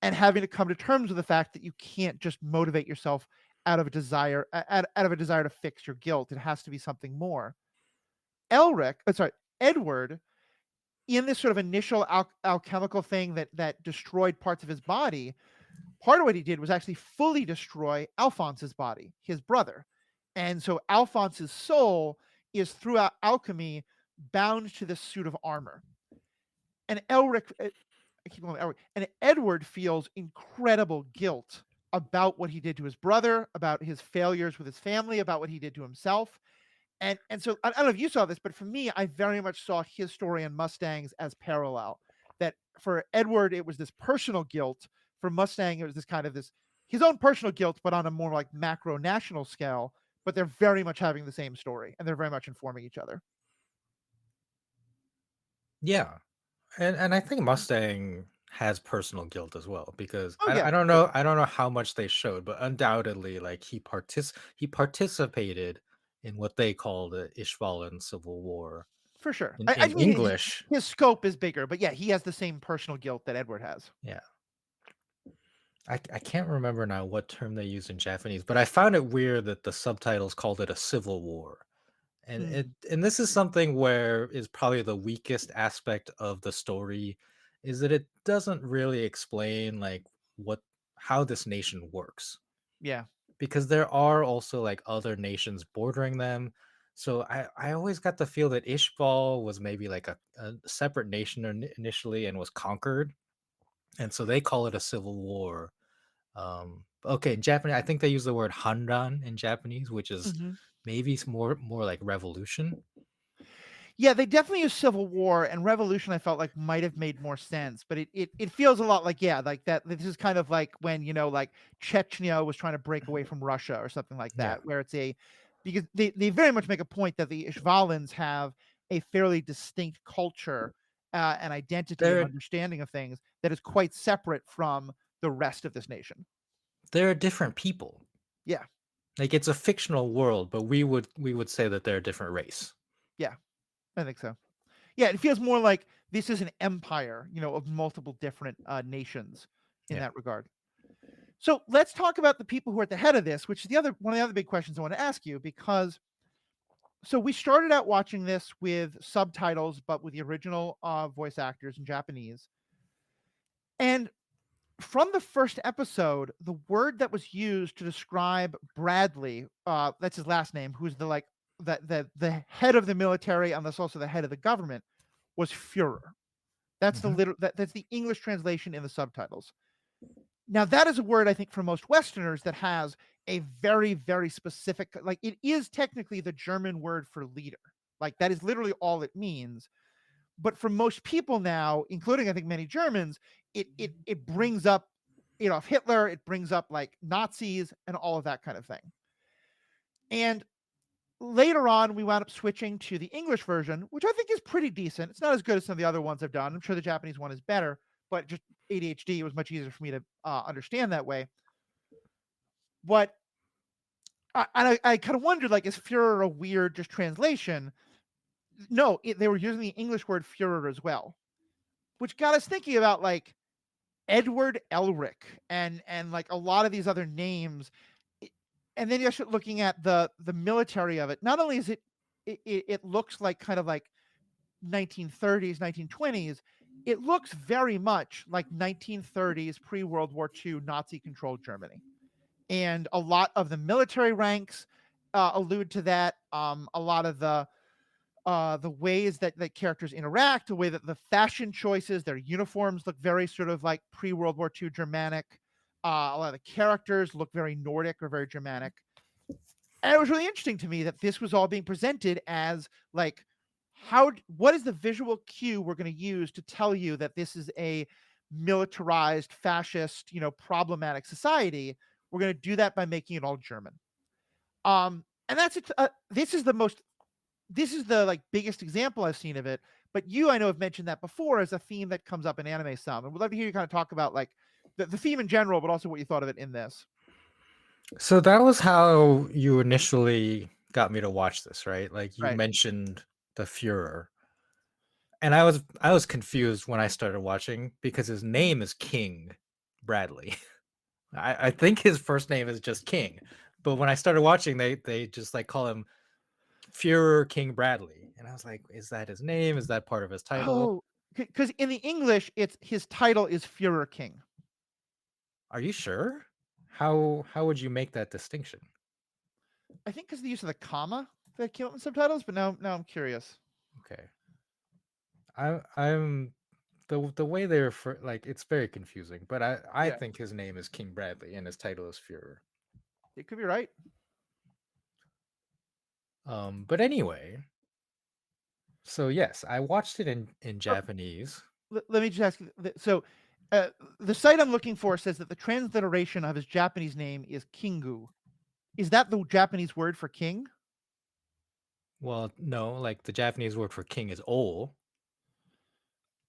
Speaker 5: and having to come to terms with the fact that you can't just motivate yourself out of a desire to fix your guilt. It has to be something more. Edward, in this sort of initial alchemical thing that destroyed parts of his body, part of what he did was actually fully destroy Alphonse's body, his brother. And so Alphonse's soul is throughout alchemy bound to this suit of armor. And Edward feels incredible guilt about what he did to his brother, about his failures with his family, about what he did to himself. And so I don't know if you saw this, but for me, I very much saw his story and Mustang's as parallel. That for Edward, it was this personal guilt. For Mustang, it was his own personal guilt, but on a more like macro national scale. But they're very much having the same story, and they're very much informing each other.
Speaker 6: Yeah, and I think Mustang has personal guilt as well, because
Speaker 5: Oh yeah,
Speaker 6: I don't know how much they showed, but undoubtedly, like, he participated in what they call the Ishvalan Civil War
Speaker 5: for sure. I
Speaker 6: in
Speaker 5: mean,
Speaker 6: English.
Speaker 5: his scope is bigger, but yeah, he has the same personal guilt that Edward has.
Speaker 6: Yeah. I can't remember now what term they used in Japanese, but I found it weird that the subtitles called it a civil war. And this is something where is probably the weakest aspect of the story, is that it doesn't really explain like how this nation works,
Speaker 5: Yeah.
Speaker 6: because there are also like other nations bordering them. So I always got the feel that Ishbal was maybe like a separate nation initially and was conquered, and so they call it a civil war. Okay, in Japanese, I think they use the word hanran in Japanese, which is maybe more like revolution.
Speaker 5: Yeah, they definitely use Civil War, and Revolution I felt like might have made more sense, but it feels a lot like, yeah, like that this is kind of like when, like Chechnya was trying to break away from Russia or something like
Speaker 6: Yeah.
Speaker 5: that, where it's because they very much make a point that the Ishvalans have a fairly distinct culture and identity and
Speaker 6: They're
Speaker 5: understanding of things that is quite separate from the rest of this nation.
Speaker 6: they're different people.
Speaker 5: Yeah.
Speaker 6: Like, it's a fictional world, but we would say that they're a different race.
Speaker 5: Yeah, I think so. Yeah, it feels more like this is an empire, of multiple different nations in
Speaker 6: Yeah.
Speaker 5: that regard. So let's talk about the people who are at the head of this, which is one of the other big questions I want to ask you, because so we started out watching this with subtitles, but with the original voice actors in Japanese. And from the first episode, the word that was used to describe Bradley, that's his last name, who's the head of the military and that's also the head of the government, was Führer. That's that's the English translation in the subtitles. Now, that is a word, I think, for most Westerners that has a very, very specific, like, it is technically the German word for leader. Like, that is literally all it means. But for most people now, including, I think, many Germans, it brings up, Hitler, it brings up, like, Nazis and all of that kind of thing. And later on, we wound up switching to the English version, which I think is pretty decent. It's not as good as some of the other ones I've done. I'm sure the Japanese one is better, but just ADHD, it was much easier for me to understand that way. But I kind of wondered, like, is Führer a weird just translation? No, they were using the English word Führer as well, which got us thinking about, like, Edward Elric and like a lot of these other names. And then you start looking at the military of it. Not only is it looks like kind of like 1930s, 1920s, it looks very much like 1930s pre-World War II Nazi-controlled Germany. And a lot of the military ranks allude to that. A lot of the ways that characters interact, the way that the fashion choices, their uniforms look very sort of like pre-World War II Germanic. A lot of the characters look very Nordic or very Germanic. And it was really interesting to me that this was all being presented as like, what is the visual cue we're going to use to tell you that this is a militarized, fascist, problematic society? We're going to do that by making it all German. And that's it. This is the like biggest example I've seen of it. But I know, have mentioned that before as a theme that comes up in anime some. And we'd love to hear you kind of talk about like the theme in general, but also what you thought of it in this.
Speaker 6: So that was how you initially got me to watch this, right? Like, you
Speaker 5: Right.
Speaker 6: mentioned the Führer. And I was confused when I started watching because his name is King Bradley. I think his first name is just King, but when I started watching, they just like call him Führer King Bradley, and I was like, is that his name? Is that part of his title?
Speaker 5: Oh, because in the English, it's his title is Führer King.
Speaker 6: Are you sure? How would you make that distinction?
Speaker 5: I think because the use of the comma that came up in subtitles, but now I'm curious.
Speaker 6: Okay, I'm the way they refer, like, it's very confusing, but I
Speaker 5: Yeah,
Speaker 6: think his name is King Bradley and his title is Führer.
Speaker 5: it could be right.
Speaker 6: But anyway, so yes, I watched it in
Speaker 5: Oh,
Speaker 6: Japanese.
Speaker 5: let me just ask you. So, the site I'm looking for says that the transliteration of his Japanese name is Kingu. Is that the Japanese word for king?
Speaker 6: Well, no, like the Japanese word for king is ol.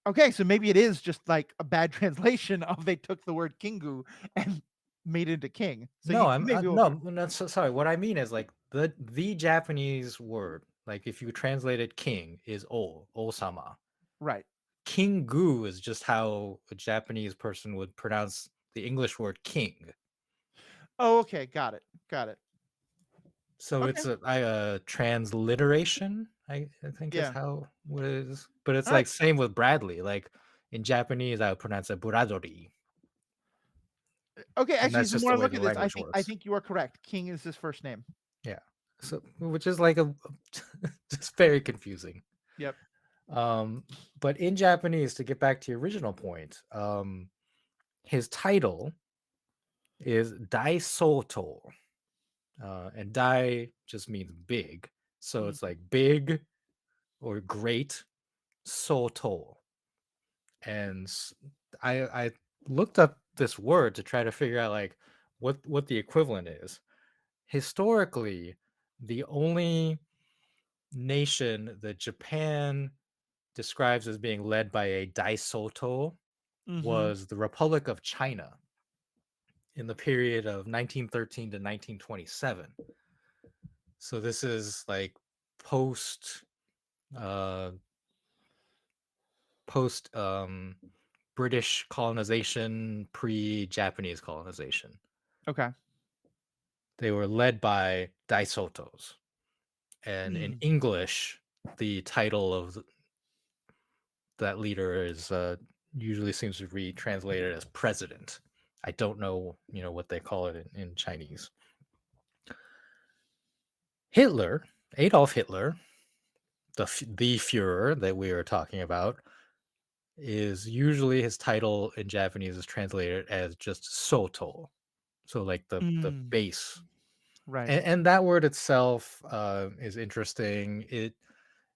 Speaker 5: Okay, so maybe it is just like a bad translation of they took the word Kingu and made it into king. So
Speaker 6: No,
Speaker 5: you
Speaker 6: I'm
Speaker 5: may be
Speaker 6: no,
Speaker 5: over.
Speaker 6: no, sorry. What I mean is like the Japanese word, like if you translated king, is ol sama.
Speaker 5: Right.
Speaker 6: Kingu is just how a Japanese person would pronounce the English word king.
Speaker 5: Oh, okay, got it. Got it.
Speaker 6: So
Speaker 5: Okay.
Speaker 6: it's a transliteration, I think is
Speaker 5: Yeah.
Speaker 6: how what it is. But it's
Speaker 5: All right.
Speaker 6: like same with Bradley. Like in Japanese, I would pronounce it Buradori.
Speaker 5: Okay,
Speaker 6: And
Speaker 5: actually,
Speaker 6: that's
Speaker 5: the
Speaker 6: just
Speaker 5: more
Speaker 6: the
Speaker 5: I
Speaker 6: way
Speaker 5: look
Speaker 6: the
Speaker 5: at this,
Speaker 6: language
Speaker 5: I
Speaker 6: works.
Speaker 5: think you are correct. King is his first name.
Speaker 6: Yeah. So which is like a just very confusing.
Speaker 5: Yep.
Speaker 6: Um, but in Japanese, to get back to your original point, his title is Dai Soto. And Dai just means big. So
Speaker 5: Mm.
Speaker 6: it's like big or great Soto. And I looked up this word to try to figure out like what the equivalent is. Historically, the only nation that Japan describes as being led by a Daisoto
Speaker 5: Mm-hmm.
Speaker 6: was the Republic of China in the period of 1913 to 1927. So this is like post uh post British colonization, pre-Japanese colonization.
Speaker 5: Okay.
Speaker 6: They were led by Daisotos. And in
Speaker 5: Mm.
Speaker 6: English, the title of that leader is usually seems to be translated as president. I don't know, what they call it in Chinese. Hitler, Adolf Hitler, the Führer that we were talking about, is usually his title in Japanese is translated as just Soto, so like the
Speaker 5: Mm.
Speaker 6: base.
Speaker 5: Right.
Speaker 6: And that word itself is interesting.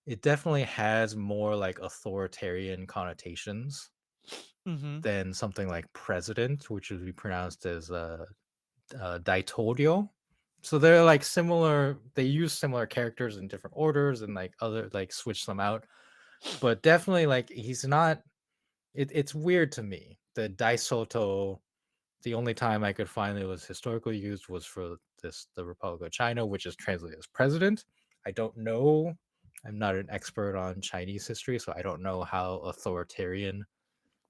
Speaker 6: It definitely has more like authoritarian connotations
Speaker 5: Mm-hmm.
Speaker 6: than something like president, which would be pronounced as daitorio. So they're like similar. They use similar characters in different orders and like other like switch them out. But definitely like he's not. It's weird to me that Daisoto. The only time I could find it was historically used was for the Republic of China, which is translated as president. I don't know. I'm not an expert on Chinese history, so I don't know how authoritarian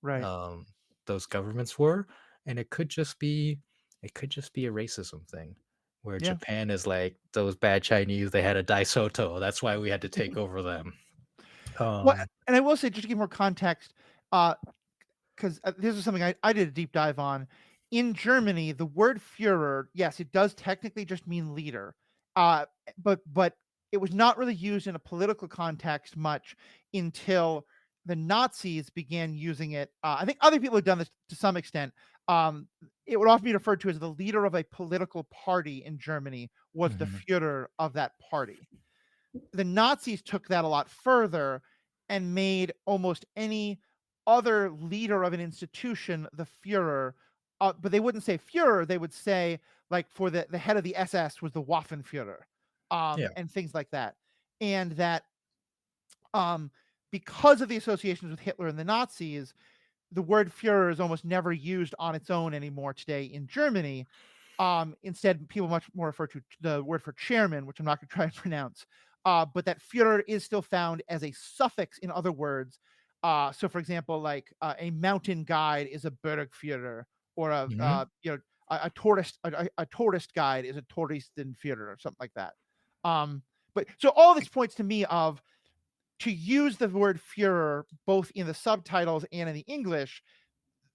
Speaker 5: Right.
Speaker 6: um, those governments were, and it could just be a racism thing where
Speaker 5: Yeah.
Speaker 6: Japan is like those bad Chinese. They had a Daisoto. That's why we had to take over them.
Speaker 5: Well,
Speaker 6: Um,
Speaker 5: and I will say, just to give more context, uh, because this is something I did a deep dive on. In Germany, the word Führer, yes, it does technically just mean leader, uh, but it was not really used in a political context much until the Nazis began using it. I think other people have done this to some extent. It would often be referred to as the leader of a political party in Germany was the
Speaker 6: mhm.
Speaker 5: Führer of that party. The Nazis took that a lot further and made almost any other leader of an institution the Führer. But they wouldn't say Führer; they would say like for the head of the SS was the Waffenführer,
Speaker 6: Yeah,
Speaker 5: and things like that. And that um, because of the associations with Hitler and the Nazis, the word Führer is almost never used on its own anymore today in Germany. Instead, people much more refer to the word for chairman, which I'm not going to try and pronounce. but that Führer is still found as a suffix in other words. So, for example, like a mountain guide is a Bergführer, or
Speaker 6: Mhm.
Speaker 5: a tourist guide is a Touristenführer or something like that. But so all this points to me of to use the word Führer both in the subtitles and in the English.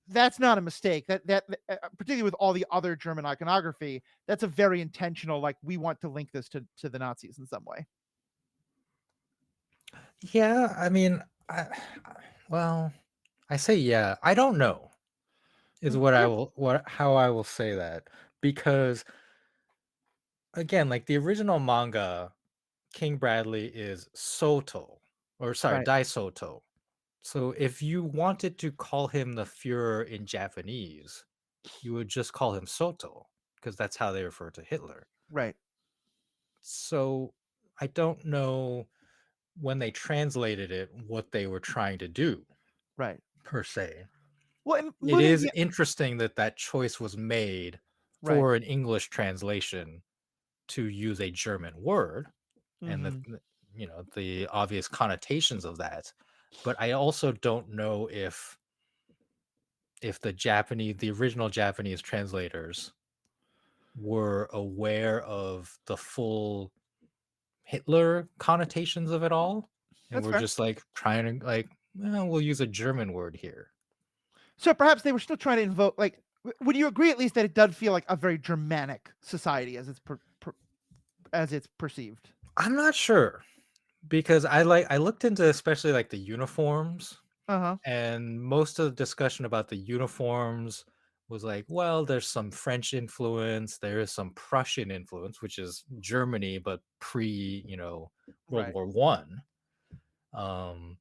Speaker 5: That's not a mistake. That particularly with all the other German iconography, that's a very intentional. Like we want to link this to the Nazis in some way.
Speaker 6: Yeah, I mean, well, I say yeah. I don't know is what I
Speaker 5: Okay.
Speaker 6: will how I will say that, because again, like the original manga, King Bradley is Soto, or sorry,
Speaker 5: Right.
Speaker 6: Dai Soto. So if you wanted to call him the Führer in Japanese, you would just call him Soto, because that's how they refer to Hitler.
Speaker 5: Right.
Speaker 6: So I don't know when they translated it what they were trying to do
Speaker 5: Right.
Speaker 6: per se.
Speaker 5: Well, and
Speaker 6: It
Speaker 5: moving.
Speaker 6: is interesting that that choice was made
Speaker 5: Right.
Speaker 6: for an English translation to use a German word, and
Speaker 5: Hmm.
Speaker 6: the obvious connotations of that. But I also don't know if the original Japanese translators were aware of the full Hitler connotations of it all, and
Speaker 5: That's
Speaker 6: we're
Speaker 5: fair.
Speaker 6: just like trying to like, well, we'll use a German word here.
Speaker 5: So perhaps they were still trying to invoke. Like, would you agree at least that it does feel like a very Germanic society as as it's perceived?
Speaker 6: I'm not sure, because I looked into especially like the uniforms,
Speaker 5: Uh huh.
Speaker 6: and most of the discussion about the uniforms was like, well, there's some French influence, there is some Prussian influence, which is Germany, but pre, World
Speaker 5: Right.
Speaker 6: War One. Um,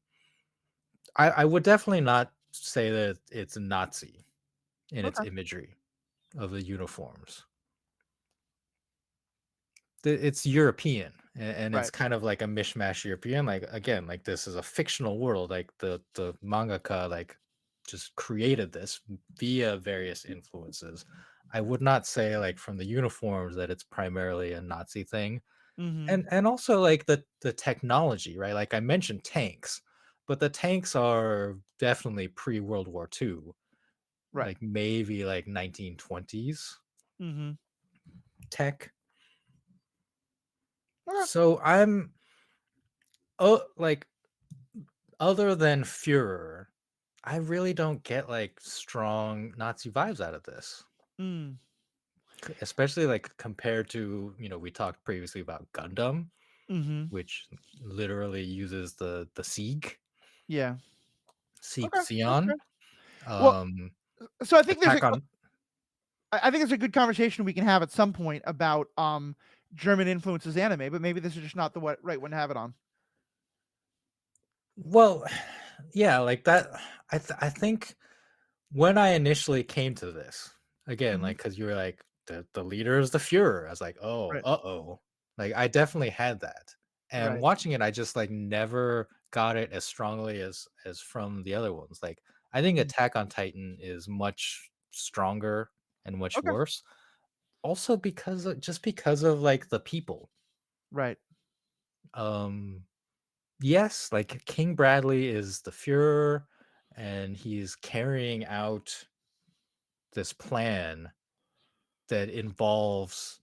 Speaker 6: I would definitely not say that it's Nazi in its
Speaker 5: Okay.
Speaker 6: imagery of the uniforms. It's European, and it's
Speaker 5: Right.
Speaker 6: kind of like a mishmash European. Like again, like this is a fictional world. Like the mangaka like just created this via various influences. I would not say like from the uniforms that it's primarily a Nazi thing,
Speaker 5: Hmm.
Speaker 6: and also like the technology, right? Like I mentioned tanks, but the tanks are definitely pre World War II,
Speaker 5: Right.
Speaker 6: like maybe like 1920s
Speaker 5: Hmm.
Speaker 6: tech.
Speaker 5: Okay.
Speaker 6: So I'm like other than Führer, I really don't get like strong Nazi vibes out of this.
Speaker 5: Mm.
Speaker 6: Especially like compared to, we talked previously about Gundam,
Speaker 5: Hmm.
Speaker 6: which literally uses the
Speaker 5: Yeah.
Speaker 6: Sieg
Speaker 5: Okay. That's
Speaker 6: Sion.
Speaker 5: fair. Well,
Speaker 6: Um
Speaker 5: so I think there's a
Speaker 6: Attack on
Speaker 5: I think it's a good conversation we can have at some point about German influences anime, but maybe this is just not the right one to have it on.
Speaker 6: well, yeah, like that. I think when I initially came to this, again,
Speaker 5: Hmm.
Speaker 6: like because you were like the leader is the Führer. I was like, oh,
Speaker 5: Right.
Speaker 6: uh-oh. Like I definitely had that. And
Speaker 5: Right.
Speaker 6: watching it, I just like never got it as strongly as from the other ones. Like I think
Speaker 5: Mm.
Speaker 6: Attack on Titan is much stronger and much
Speaker 5: Okay.
Speaker 6: worse. Also because of like the people.
Speaker 5: Right.
Speaker 6: Um yes, like King Bradley is the Führer, and he's carrying out this plan that involves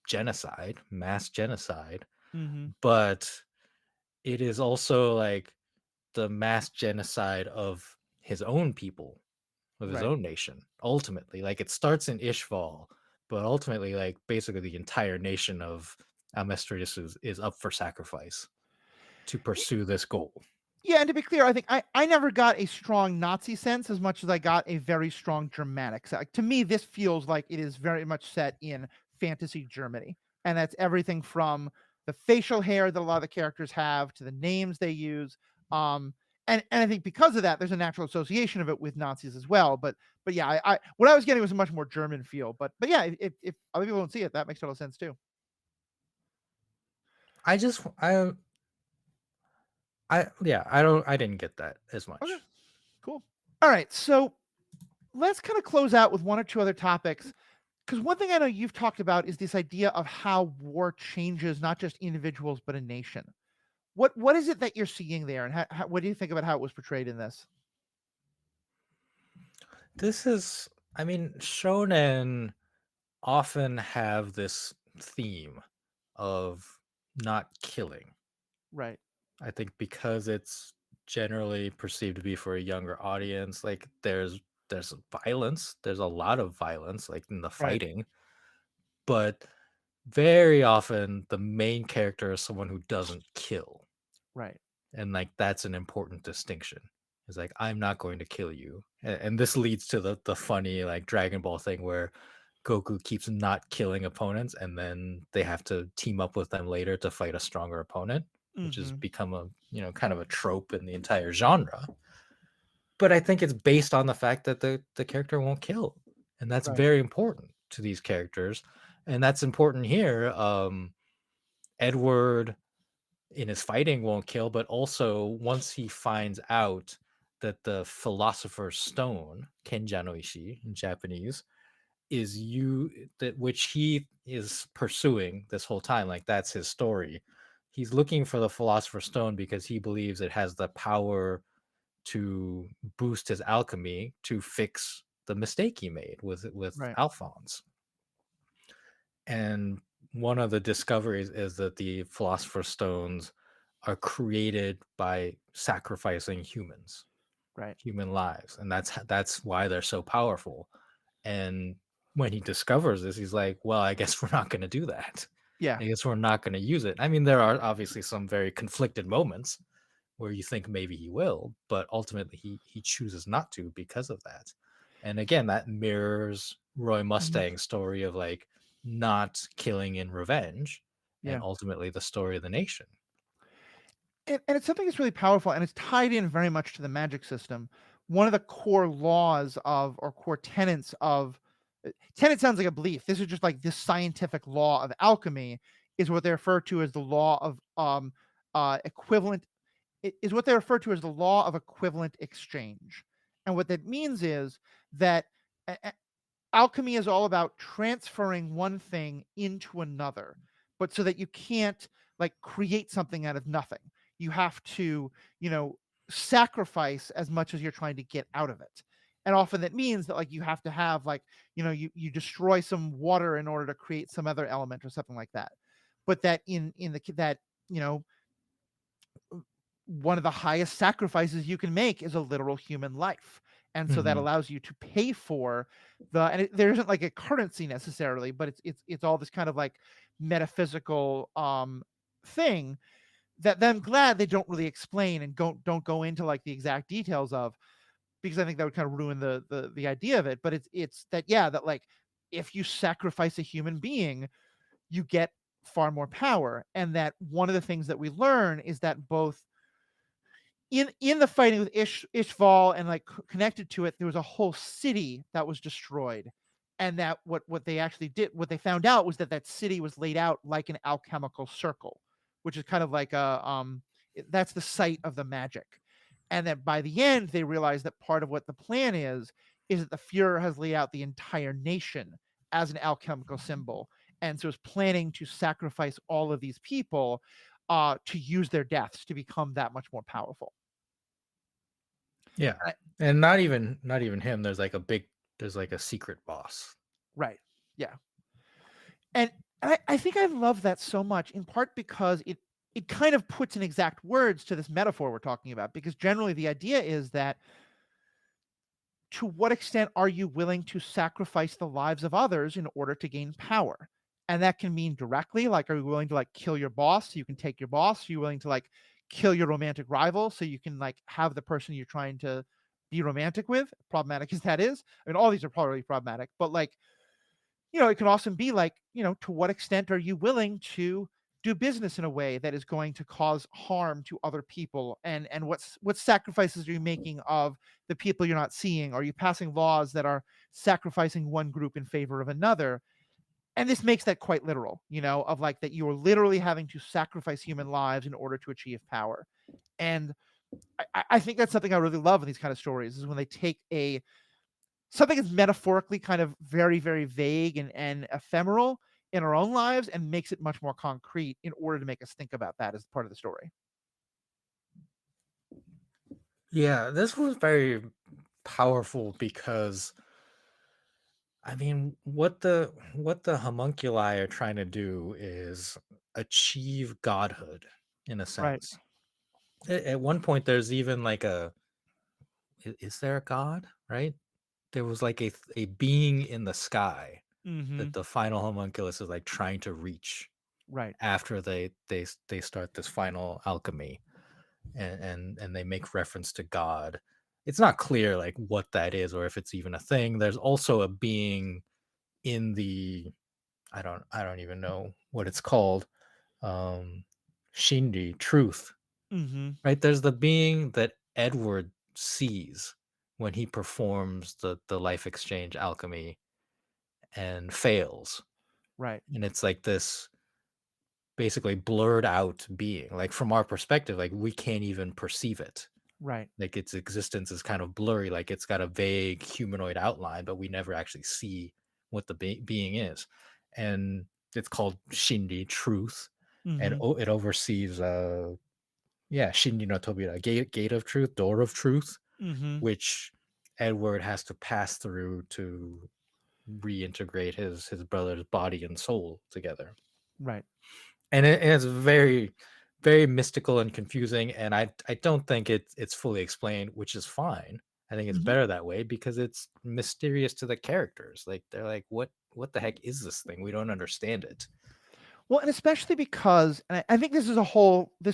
Speaker 6: genocide, mass genocide,
Speaker 5: Hmm.
Speaker 6: but it is also like the mass genocide of his own people, of his
Speaker 5: Right.
Speaker 6: own nation. Ultimately, like it starts in Ishval, but ultimately, like basically the entire nation of Amestris is up for sacrifice to pursue this goal.
Speaker 5: Yeah, and to be clear, I think I never got a strong Nazi sense as much as I got a very strong Germanic sense. Like, to me, this feels like it is very much set in fantasy Germany, and that's everything from the facial hair that a lot of the characters have to the names they use. Um, and I think because of that, there's a natural association of it with Nazis as well. But yeah, I what I was getting was a much more German feel. But yeah, if other people don't see it, that makes total sense too.
Speaker 6: I just I didn't get that as
Speaker 5: Okay,
Speaker 6: much.
Speaker 5: cool. All right, so let's kind of close out with one or two other topics because one thing I know you've talked about is this idea of how war changes not just individuals but a nation. What is it that you're seeing there, and what do you think about how it was portrayed in this?
Speaker 6: This is, I mean, shonen often have this theme of not killing.
Speaker 5: Right.
Speaker 6: I think because it's generally perceived to be for a younger audience, like there's violence, there's a lot of violence like in the
Speaker 5: Right.
Speaker 6: fighting, but very often the main character is someone who doesn't kill.
Speaker 5: Right.
Speaker 6: And like that's an important distinction. It's like I'm not going to kill you. And this leads to the funny like Dragon Ball thing where Goku keeps not killing opponents and then they have to team up with them later to fight a stronger opponent, which has
Speaker 5: Mhm.
Speaker 6: become a, you know, kind of a trope in the entire genre. But I think it's based on the fact that the character won't kill. And that's
Speaker 5: Right.
Speaker 6: very important to these characters. And that's important here. Edward in his fighting won't kill, but also once he finds out that the philosopher's stone, Kenjanoishi in Japanese, is you that which he is pursuing this whole time, like that's his story. He's looking for the philosopher's stone because he believes it has the power to boost his alchemy to fix the mistake he made with
Speaker 5: Right.
Speaker 6: Alphonse. And one of the discoveries is that the philosopher's stones are created by sacrificing humans,
Speaker 5: Right.
Speaker 6: human lives, and that's why they're so powerful. And when he discovers this, he's like, well, I guess we're not going to do that.
Speaker 5: Yeah.
Speaker 6: I guess we're not going to use it. I mean, there are obviously some very conflicted moments where you think maybe he will, but ultimately he chooses not to because of that. And again, that mirrors Roy
Speaker 5: Mhm.
Speaker 6: Mustang's story of like not killing in revenge and
Speaker 5: Yeah.
Speaker 6: ultimately the story of the nation.
Speaker 5: And it's something that's really powerful, and it's tied in very much to the magic system. One of the core laws of, or core tenets of, tenet sounds like a belief. This is just like this scientific law of alchemy is what they refer to as the law of equivalent. It is what they refer to as the law of equivalent exchange, and what that means is that alchemy is all about transferring one thing into another, but so that you can't like create something out of nothing. You have to, you know, sacrifice as much as you're trying to get out of it. And often that means that like you have to have like, you know, you destroy some water in order to create some other element or something like that. But that in the that, you know, one of the highest sacrifices you can make is a literal human life. And so that
Speaker 6: Mhm.
Speaker 5: allows you to pay for there isn't like a currency necessarily, but it's all this kind of like metaphysical thing that I'm glad they don't really explain and don't go into like the exact details of, because I think that would kind of ruin the idea of it. But it's that, yeah, that like if you sacrifice a human being, you get far more power. And that one of the things that we learn is that both in the fighting with Ishval and like connected to it, there was a whole city that was destroyed, and that what they actually did, what they found out was that that city was laid out like an alchemical circle, which is kind of like a that's the site of the magic, and that by the end they realized that part of what the plan is that the Fuhrer has laid out the entire nation as an alchemical symbol, and so is planning to sacrifice all of these people to use their deaths to become that much more powerful.
Speaker 6: Yeah.
Speaker 5: I
Speaker 6: And not even him. There's like a secret boss.
Speaker 5: Right. Yeah. And I think I love that so much, in part because it kind of puts in exact words to this metaphor we're talking about. Because generally the idea is that to what extent are you willing to sacrifice the lives of others in order to gain power? And that can mean directly, like, are you willing to like kill your boss so you can take your boss? Are you willing to like kill your romantic rival so you can like have the person you're trying to be romantic with, problematic as that is? I mean, all these are probably problematic, but like, you know, it can also be like, you know, to what extent are you willing to do business in a way that is going to cause harm to other people? And what sacrifices are you making of the people you're not seeing? Are you passing laws that are sacrificing one group in favor of another? And this makes that quite literal, you know, of like that you are literally having to sacrifice human lives in order to achieve power. And I think that's something I really love in these kind of stories, is when they take something that's metaphorically kind of very, very vague and ephemeral in our own lives, and makes it much more concrete in order to make us think about that as part of the story.
Speaker 6: Yeah, this was very powerful because I mean, what the homunculi are trying to do is achieve godhood in a
Speaker 5: Right.
Speaker 6: sense. At one point, there's even like is there a god? Right? There was like a being in the sky
Speaker 5: Mm-hmm.
Speaker 6: that the final homunculus is like trying to reach
Speaker 5: Right.
Speaker 6: after they start this final alchemy, and they make reference to God. It's not clear like what that is or if it's even a thing. There's also a being in the I don't even know what it's called. Um Shindy, truth,
Speaker 5: Mm-hmm.
Speaker 6: right? There's the being that Edward sees when he performs the life exchange alchemy and fails.
Speaker 5: Right.
Speaker 6: And it's like this basically blurred out being. Like from our perspective, like we can't even perceive it.
Speaker 5: Right.
Speaker 6: Like its existence is kind of blurry, like it's got a vague humanoid outline, but we never actually see what the being is. And it's called Shindy, truth, and
Speaker 5: Mm-hmm.
Speaker 6: it oversees yeah, Shindy no Tobira, gate of truth, door of truth,
Speaker 5: Mm-hmm.
Speaker 6: which Edward has to pass through to reintegrate his brother's body and soul together.
Speaker 5: Right.
Speaker 6: And it's very, very mystical and confusing, and I don't think it's fully explained, which is fine. I think it's
Speaker 5: Mm-hmm.
Speaker 6: better that way because it's mysterious to the characters. Like they're like, what the heck is this thing? We don't understand it.
Speaker 5: Well, and especially because, and I think this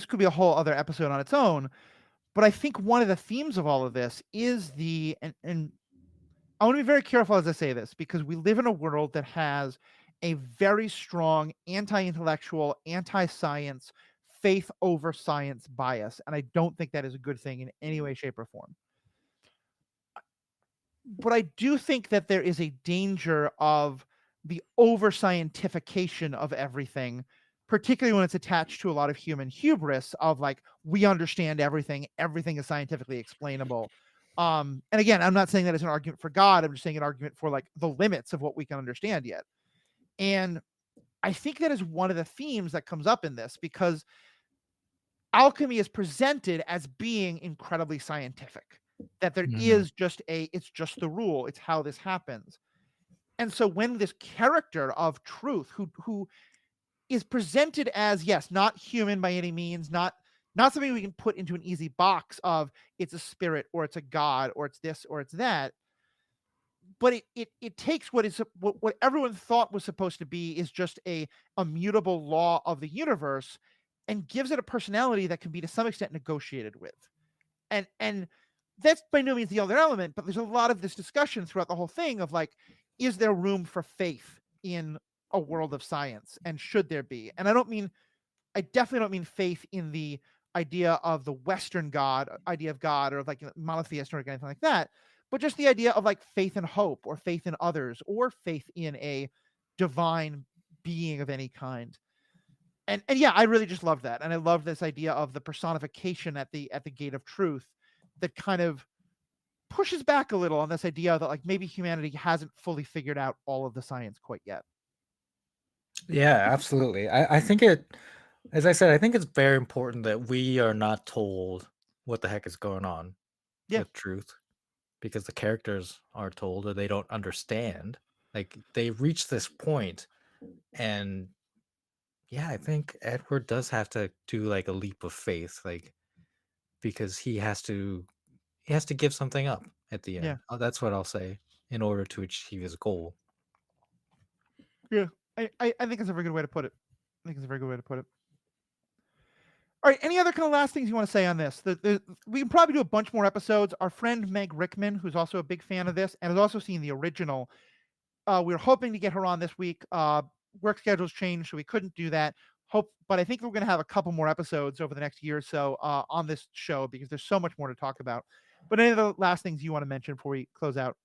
Speaker 5: could be a whole other episode on its own, but I think one of the themes of all of this is and I want to be very careful as I say this, because we live in a world that has a very strong anti-intellectual, anti-science, faith over science bias, and I don't think that is a good thing in any way, shape, or form. But I do think that there is a danger of the over scientification of everything, particularly when it's attached to a lot of human hubris of like, we understand everything, everything is scientifically explainable. And again, I'm not saying that as an argument for God, I'm just saying an argument for like the limits of what we can understand yet. And I think that is one of the themes that comes up in this, because alchemy is presented as being incredibly scientific, that there
Speaker 6: Mhm.
Speaker 5: is just it's just the rule, it's how this happens. And so when this character of truth, who is presented as, yes, not human by any means, not something we can put into an easy box of it's a spirit or it's a god or it's this or it's that, but it takes what everyone thought was supposed to be is just a immutable law of the universe, and gives it a personality that can be to some extent negotiated with. And that's by no means the other element, but there's a lot of this discussion throughout the whole thing of like, is there room for faith in a world of science, and should there be? And I definitely don't mean faith in the idea of the Western God idea of God, or like monotheist or anything like that, but just the idea of like faith and hope, or faith in others, or faith in a divine being of any kind. And yeah, I really just love that. And I love this idea of the personification at the gate of truth, that kind of pushes back a little on this idea that like maybe humanity hasn't fully figured out all of the science quite yet.
Speaker 6: Yeah, absolutely. I think as I said, I think it's very important that we are not told what the heck is going on
Speaker 5: Yeah.
Speaker 6: with truth because the characters are told or they don't understand. Like they reach this point, and yeah, I think Edward does have to do like a leap of faith, like because he has to give something up at the
Speaker 5: Yeah.
Speaker 6: end. That's what I'll say in order to achieve his goal.
Speaker 5: Yeah. I think it's a very good way to put it. I think it's a very good way to put it. All right. Any other kind of last things you want to say on this? We can probably do a bunch more episodes. Our friend Meg Rickman, who's also a big fan of this and has also seen the original, we were hoping to get her on this week. Work schedules changed, so we couldn't do that. But I think we're going to have a couple more episodes over the next year or so on this show, because there's so much more to talk about. But any of the last things you want to mention before we close out?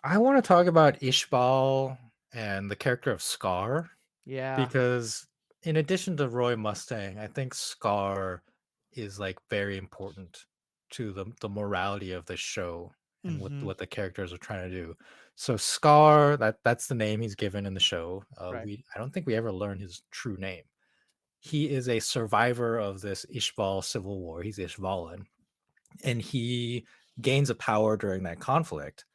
Speaker 6: I want to talk about Ishbal and the character of Scar
Speaker 5: Yeah.
Speaker 6: because in addition to Roy Mustang, I think Scar is like very important to the morality of the show and
Speaker 5: Mhm.
Speaker 6: what the characters are trying to do. So Scar, that's the name he's given in the show.
Speaker 5: Right.
Speaker 6: I don't think we ever learn his true name. He is a survivor of this Ishval civil war. He's Ishvalan, and he gains a power during that conflict,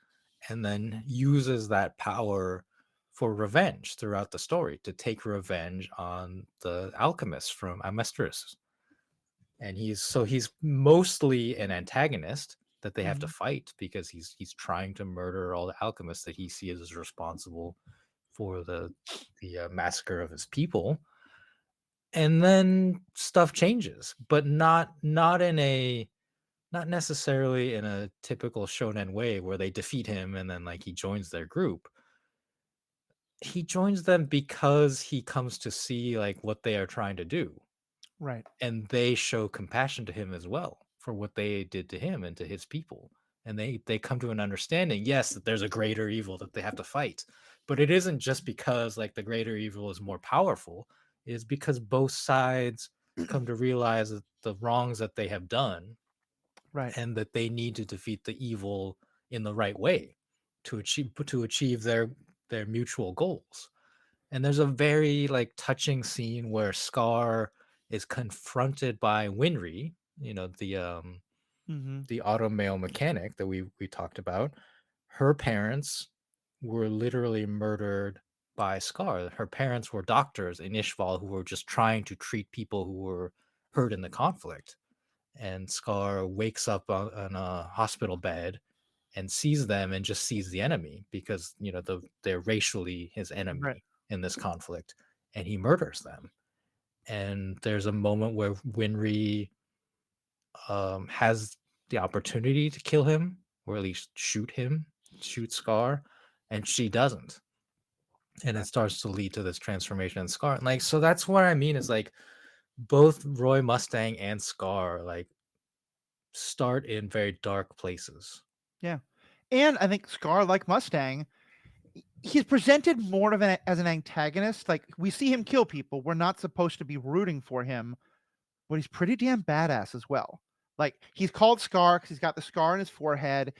Speaker 6: and then uses that power for revenge throughout the story to take revenge on the alchemists from Amestris. And he's mostly an antagonist that they have to
Speaker 5: Mhm.
Speaker 6: fight because he's trying to murder all the alchemists that he sees as responsible for the massacre of his people. And then stuff changes, but not necessarily in a typical shonen way where they defeat him and then like he joins their group. He joins them because he comes to see like what they are trying to do,
Speaker 5: Right.
Speaker 6: and they show compassion to him as well for what they did to him and to his people, and they come to an understanding, yes, that there's a greater evil that they have to fight, but it isn't just because like the greater evil is more powerful. It is because both sides come to realize that the wrongs that they have done,
Speaker 5: Right.
Speaker 6: and that they need to defeat the evil in the right way to achieve their mutual goals. And there's a very like touching scene where Scar is confronted by Winry,
Speaker 5: Mhm.
Speaker 6: the auto male mechanic that we talked about. Her parents were literally murdered by Scar. Her parents were doctors in Ishval who were just trying to treat people who were hurt in the conflict. And Scar wakes up on a hospital bed and sees them and just sees the enemy because they're racially his
Speaker 5: Right.
Speaker 6: enemy in this conflict, and he murders them. And there's a moment where Winry has the opportunity to kill him, or at least shoot Scar, and she doesn't. And it
Speaker 5: Right.
Speaker 6: starts to lead to this transformation in Scar. And like, so that's what I mean is like both Roy Mustang and Scar like start in very dark places.
Speaker 5: Yeah. And I think Scar, like Mustang, he's presented more of as an antagonist. Like we see him kill people. We're not supposed to be rooting for him, but he's pretty damn badass as well. Like he's called Scar because he's got the scar on his forehead,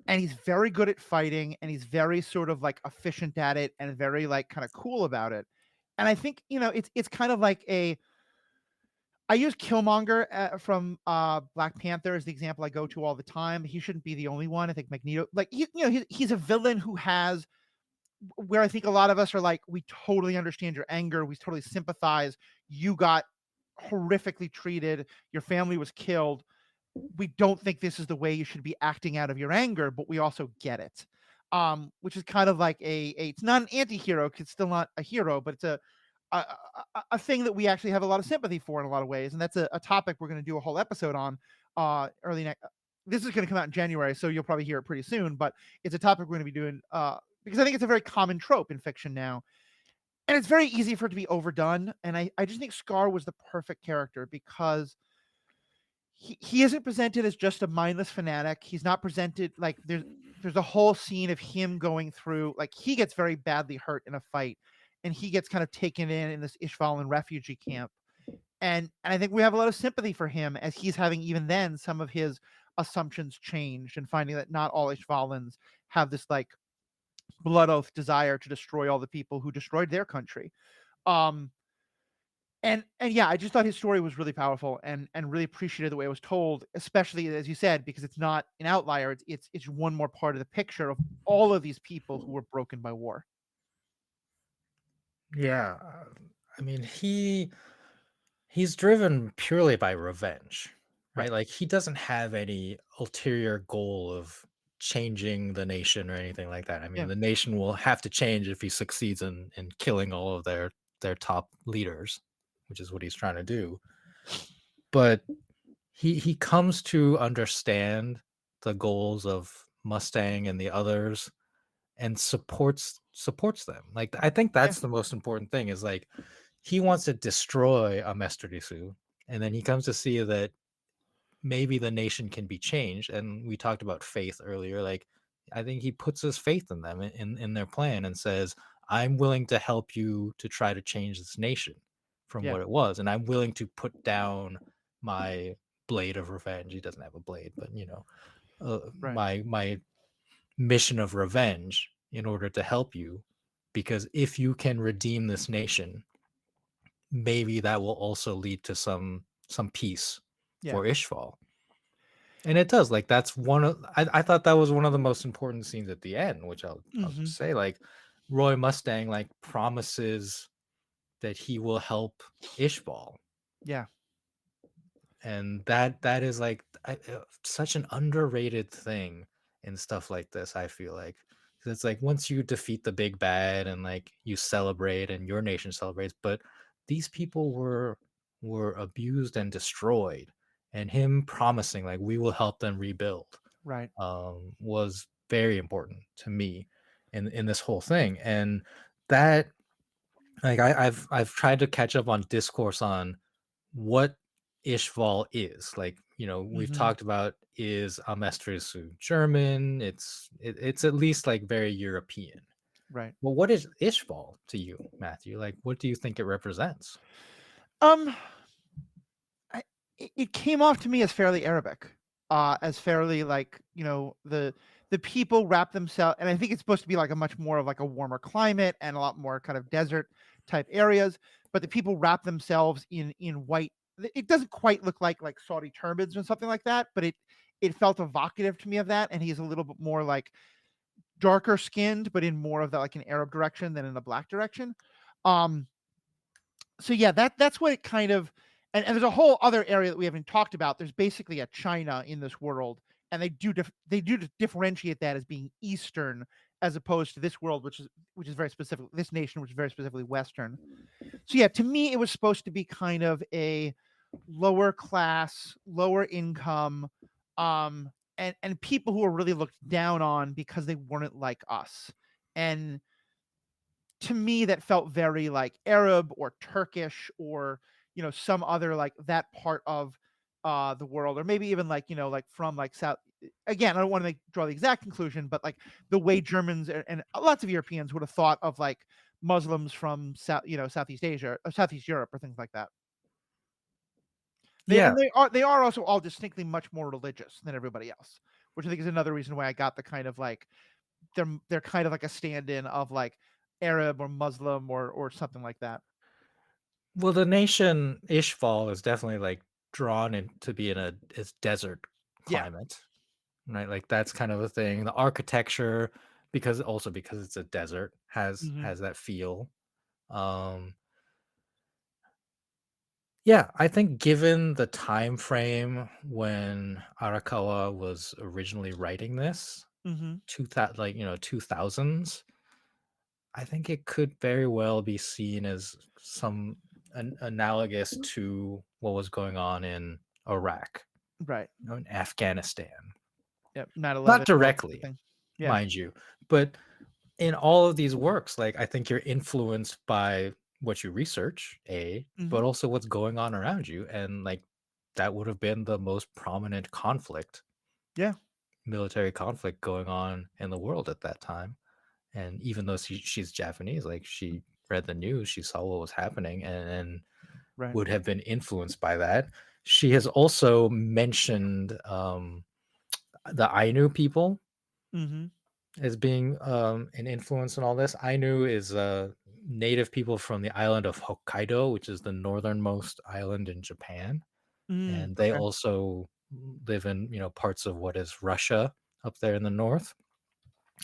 Speaker 5: and he's very good at fighting, and he's very sort of like efficient at it, and very like kind of cool about it. And I think it's kind of like a. I use Killmonger from Black Panther as the example I go to all the time. He shouldn't be the only one. I think Magneto, like he's a villain who has where I think a lot of us are like, we totally understand your anger. We totally sympathize. You got horrifically treated. Your family was killed. We don't think this is the way you should be acting out of your anger, but we also get it. Which is kind of like it's not an anti-hero, 'cause it's still not a hero, but it's a, a thing that we actually have a lot of sympathy for in a lot of ways. And that's a topic we're going to do a whole episode on early next. This is going to come out in January, so you'll probably hear it pretty soon, but it's a topic we're going to be doing because I think it's a very common trope in fiction now. And it's very easy for it to be overdone. And I just think Scar was the perfect character because he isn't presented as just a mindless fanatic. He's not presented like there's a whole scene of him going through, like he gets very badly hurt in a fight, and he gets kind of taken in this Ishvalan refugee camp. And I think we have a lot of sympathy for him as he's having even then some of his assumptions changed and finding that not all Ishvalans have this like blood oath desire to destroy all the people who destroyed their country. Um and yeah, I just thought his story was really powerful and really appreciated the way it was told, especially as you said, because it's not an outlier. It's one more part of the picture of all of these people who were broken by war.
Speaker 6: Yeah, I mean he's driven purely by revenge, right?
Speaker 5: Right.
Speaker 6: Like he doesn't have any ulterior goal of changing the nation or anything like that. I mean,
Speaker 5: Yeah.
Speaker 6: the nation will have to change if he succeeds in killing all of their top leaders, which is what he's trying to do. But he comes to understand the goals of Mustang and the others and supports them. Like I think
Speaker 5: Yeah.
Speaker 6: that's the most important thing is like he wants to destroy a Disu, and then he comes to see that maybe the nation can be changed. And we talked about faith earlier. Like I think he puts his faith in them in their plan and says, I'm willing to help you to try to change this nation from
Speaker 5: Yeah.
Speaker 6: what it was, and I'm willing to put down my blade of revenge. He doesn't have a blade, but
Speaker 5: Right.
Speaker 6: my mission of revenge in order to help you, because if you can redeem this nation, maybe that will also lead to some peace
Speaker 5: Yeah.
Speaker 6: for Ishval. And it does. Like that's one of I thought that was one of the most important scenes at the end, which I'll
Speaker 5: Hmm.
Speaker 6: say, like Roy Mustang like promises that he will help Ishbal.
Speaker 5: Yeah.
Speaker 6: And that is like such an underrated thing in stuff like this, I feel like. 'Cause it's like once you defeat the big bad and like you celebrate and your nation celebrates, but these people were abused and destroyed, and him promising like we will help them rebuild
Speaker 5: Right.
Speaker 6: was very important to me in this whole thing. And that like I've tried to catch up on discourse on what Ishval is. Like, you know, we've
Speaker 5: Hmm.
Speaker 6: talked about is Amestris German, it's at least like very European.
Speaker 5: Right.
Speaker 6: Well, what is Ishval to you, Matthew? Like, what do you think it represents?
Speaker 5: Um, it came off to me as fairly Arabic, as fairly like the people wrap themselves, and I think it's supposed to be like a much more of like a warmer climate and a lot more kind of desert type areas, but the people wrap themselves in white. It doesn't quite look like Saudi turbans or something like that, but it felt evocative to me of that, and he's a little bit more like darker skinned, but in more of the like an Arab direction than in a black direction. Um, so yeah, that's what it kind of, and there's a whole other area that we haven't talked about. There's basically a China in this world, and they do differentiate that as being Eastern as opposed to this world, which is very specific. This nation, which is very specifically Western. So yeah, to me, it was supposed to be kind of a lower class, lower income, and people who are really looked down on because they weren't like us. And to me that felt very like Arab or Turkish or some other like that part of the world, or maybe even like like from like South. Again, I don't want to draw the exact conclusion, but like the way Germans and lots of Europeans would have thought of like Muslims from Southeast Asia or Southeast Europe or things like that.
Speaker 6: Yeah.
Speaker 5: They are also all distinctly much more religious than everybody else, which I think is another reason why I got the kind of like they're kind of like a stand-in of like Arab or Muslim or something like that.
Speaker 6: Well, the nation Ishval is definitely like drawn in to be in a its desert
Speaker 5: Yeah.
Speaker 6: climate, right? Like that's kind of a thing. The architecture, because it's a desert,
Speaker 5: Hmm.
Speaker 6: has that feel. Um, yeah, I think given the time frame when Arakawa was originally writing this,
Speaker 5: Hmm.
Speaker 6: 2000, like 2000s, I think it could very well be seen as some analogous to what was going on in Iraq,
Speaker 5: Right.
Speaker 6: in Afghanistan.
Speaker 5: Yep.
Speaker 6: Not
Speaker 5: 9/11. All that sort of
Speaker 6: directly,
Speaker 5: thing. Yeah.
Speaker 6: mind you, but in all of these works, like I think you're influenced by what you research,
Speaker 5: Hmm.
Speaker 6: but also what's going on around you. And like that would have been the most prominent conflict,
Speaker 5: Yeah.
Speaker 6: military conflict going on in the world at that time. And even though she's Japanese, like she read the news, she saw what was happening, and
Speaker 5: Right.
Speaker 6: would have been influenced by that. She has also mentioned the Ainu people
Speaker 5: Hmm.
Speaker 6: as being an influence in all this. Ainu is native people from the island of Hokkaido, which is the northernmost island in Japan, and they
Speaker 5: Okay.
Speaker 6: also live in parts of what is Russia up there in the north.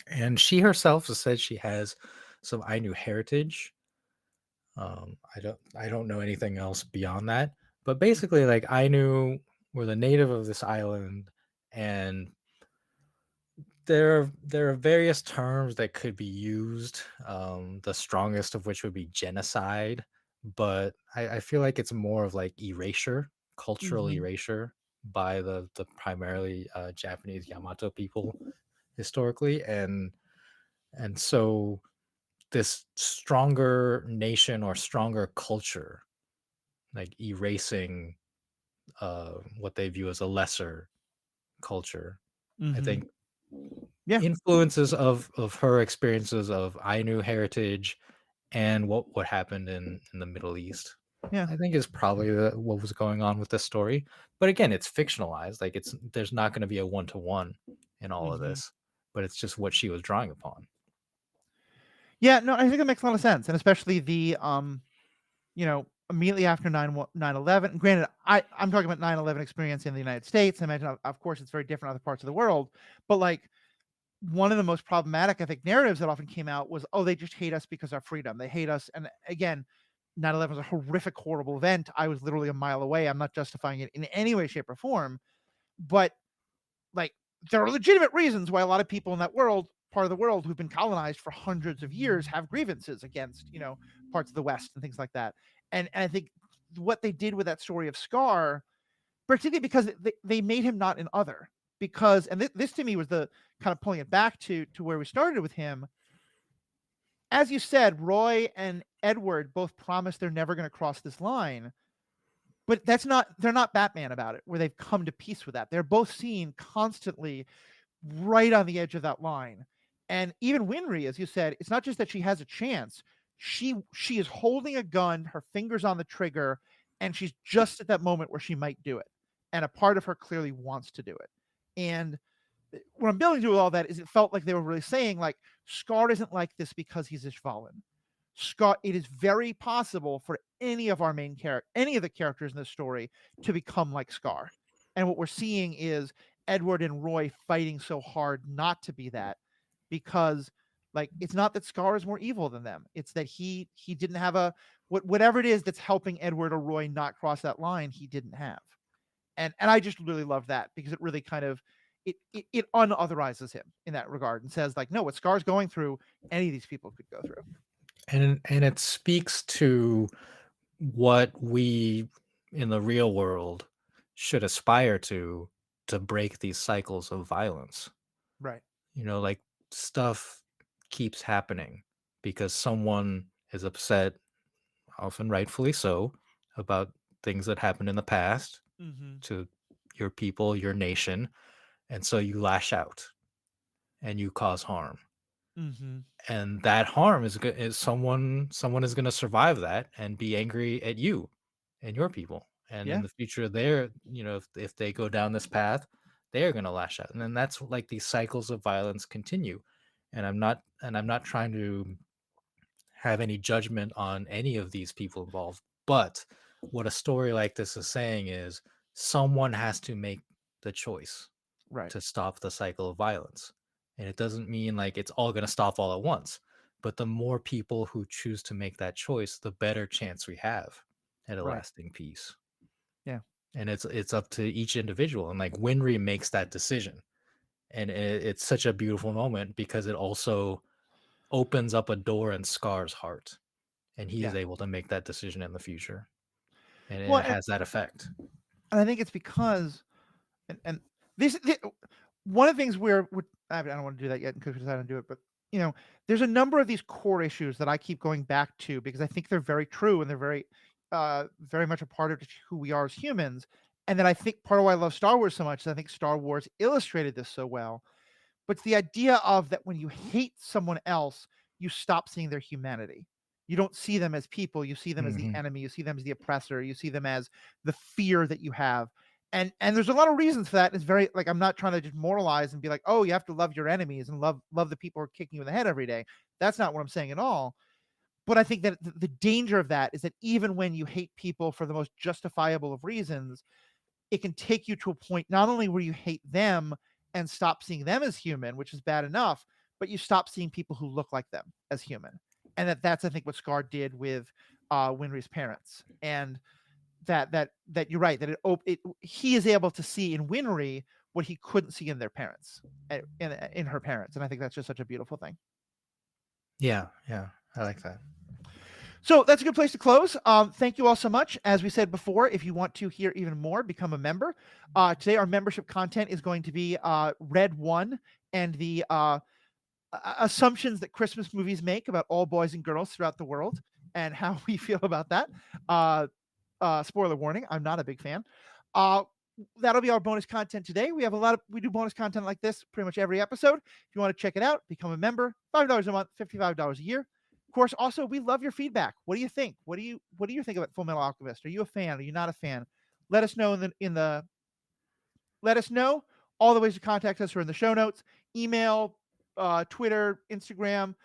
Speaker 6: And she herself has said she has some Ainu heritage. I don't know anything else beyond that, but basically, like Ainu were the native of this island, and there are various terms that could be used. The strongest of which would be genocide, but I feel like it's more of like erasure, cultural
Speaker 5: Hmm.
Speaker 6: erasure by the primarily Japanese Yamato people historically, and so this stronger nation or stronger culture, like erasing what they view as a lesser culture. I
Speaker 5: Hmm.
Speaker 6: think
Speaker 5: Yeah.
Speaker 6: influences of her experiences of Ainu heritage and what happened in the Middle East,
Speaker 5: Yeah.
Speaker 6: I think is probably what was going on with this story. But again, it's fictionalized. Like there's not going to be a one to one in all of
Speaker 5: Hmm.
Speaker 6: this. but it's just what she was drawing upon.
Speaker 5: Yeah, no, I think it makes a lot of sense, and especially the immediately after 9/11. Granted, I'm talking about 9/11 experience in the United States. I imagine, of course, it's very different in other parts of the world, but like one of the most problematic, I think, narratives that often came out was, oh, they just hate us because of freedom. They hate us, and again, 9/11 was a horrific, horrible event. I was literally a mile away. I'm not justifying it in any way, shape, or form, but like there are legitimate reasons why a lot of people in that part of the world who've been colonized for hundreds of years have grievances against parts of the West and things like that. And I think what they did with that story of Scar, particularly because they made him not an other, because this to me was the kind of pulling it back to where we started with him. As you said, Roy and Edward both promised they're never going to cross this line, but they're not Batman about it, where they've come to peace with that. They're both seen constantly right on the edge of that line. And even Winry, as you said, it's not just that she has a chance. She is holding a gun, her fingers on the trigger, and she's just at that moment where she might do it. And a part of her clearly wants to do it. And what I'm building to with all that is it felt like they were really saying, like, Scar isn't like this because he's Ishvalan. Scar, it is very possible for any of the characters in this story to become like Scar. And what we're seeing is Edward and Roy fighting so hard not to be that, because like it's not that Scar is more evil than them. It's that he didn't have whatever it is that's helping Edward or Roy not cross that line, he didn't have. And I just really love that, because it really kind of it unotherizes him in that regard and says, like, no, what Scar's going through, any of these people could go through.
Speaker 6: And it speaks to what we in the real world should aspire to break these cycles of violence.
Speaker 5: Right.
Speaker 6: Like, stuff keeps happening because someone is upset, often rightfully so, about things that happened in the past to your people, your nation, and so you lash out and you cause harm. And that harm is someone is going to survive that and be angry at you and your people. And
Speaker 5: Yeah.
Speaker 6: in the future, they're if they go down this path, they're going to lash out. And then that's like these cycles of violence continue. And I'm not trying to have any judgment on any of these people involved, but what a story like this is saying is someone has to make the choice
Speaker 5: Right.
Speaker 6: to stop the cycle of violence. And it doesn't mean like it's all going to stop all at once, but the more people who choose to make that choice, the better chance we have at a
Speaker 5: Right.
Speaker 6: lasting peace.
Speaker 5: Yeah.
Speaker 6: And it's up to each individual. And like Winry makes that decision. And it's such a beautiful moment because it also opens up a door in Scar's heart. And he is able to make that decision in the future. And
Speaker 5: Well,
Speaker 6: it has that effect.
Speaker 5: And I think it's because, and one of the things I don't want to do that yet because we decided to do it, but there's a number of these core issues that I keep going back to because I think they're very true and they're very, very much a part of who we are as humans. And then I think part of why I love Star Wars so much is I think Star Wars illustrated this so well. But it's the idea of that when you hate someone else, you stop seeing their humanity. You don't see them as people. You see them as the enemy. You see them as the oppressor. You see them as the fear that you have. And there's a lot of reasons for that. It's very like, I'm not trying to just moralize and be like, oh, you have to love your enemies and love the people who are kicking you in the head every day. That's not what I'm saying at all. But I think that the danger of that is that even when you hate people for the most justifiable of reasons, it can take you to a point not only where you hate them and stop seeing them as human, which is bad enough, but you stop seeing people who look like them as human. And that's I think what Scar did with Winry's parents. And that you're right, that he is able to see in Winry what he couldn't see in their parents, in her parents. And I think that's just such a beautiful thing.
Speaker 6: Yeah, I like that.
Speaker 5: So that's a good place to close. Thank you all so much. As we said before, if you want to hear even more, become a member. Today, our membership content is going to be Red One and the assumptions that Christmas movies make about all boys and girls throughout the world and how we feel about that. Spoiler warning, I'm not a big fan. That'll be our bonus content today. We do bonus content like this pretty much every episode. If you want to check it out, become a member. $5 a month, $55 a year. Of course, also, we love your feedback. What do you think? What do you think about Fullmetal Alchemist? Are you a fan? Are you not a fan? Let us know let us know. All the ways to contact us are in the show notes. Email, Twitter, Instagram,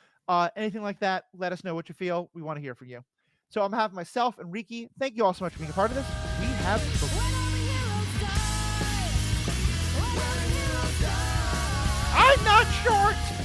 Speaker 5: anything like that. Let us know what you feel. We want to hear from you. So on behalf of myself and Riki, thank you all so much for being a part of this. We have spoken. I'm not short.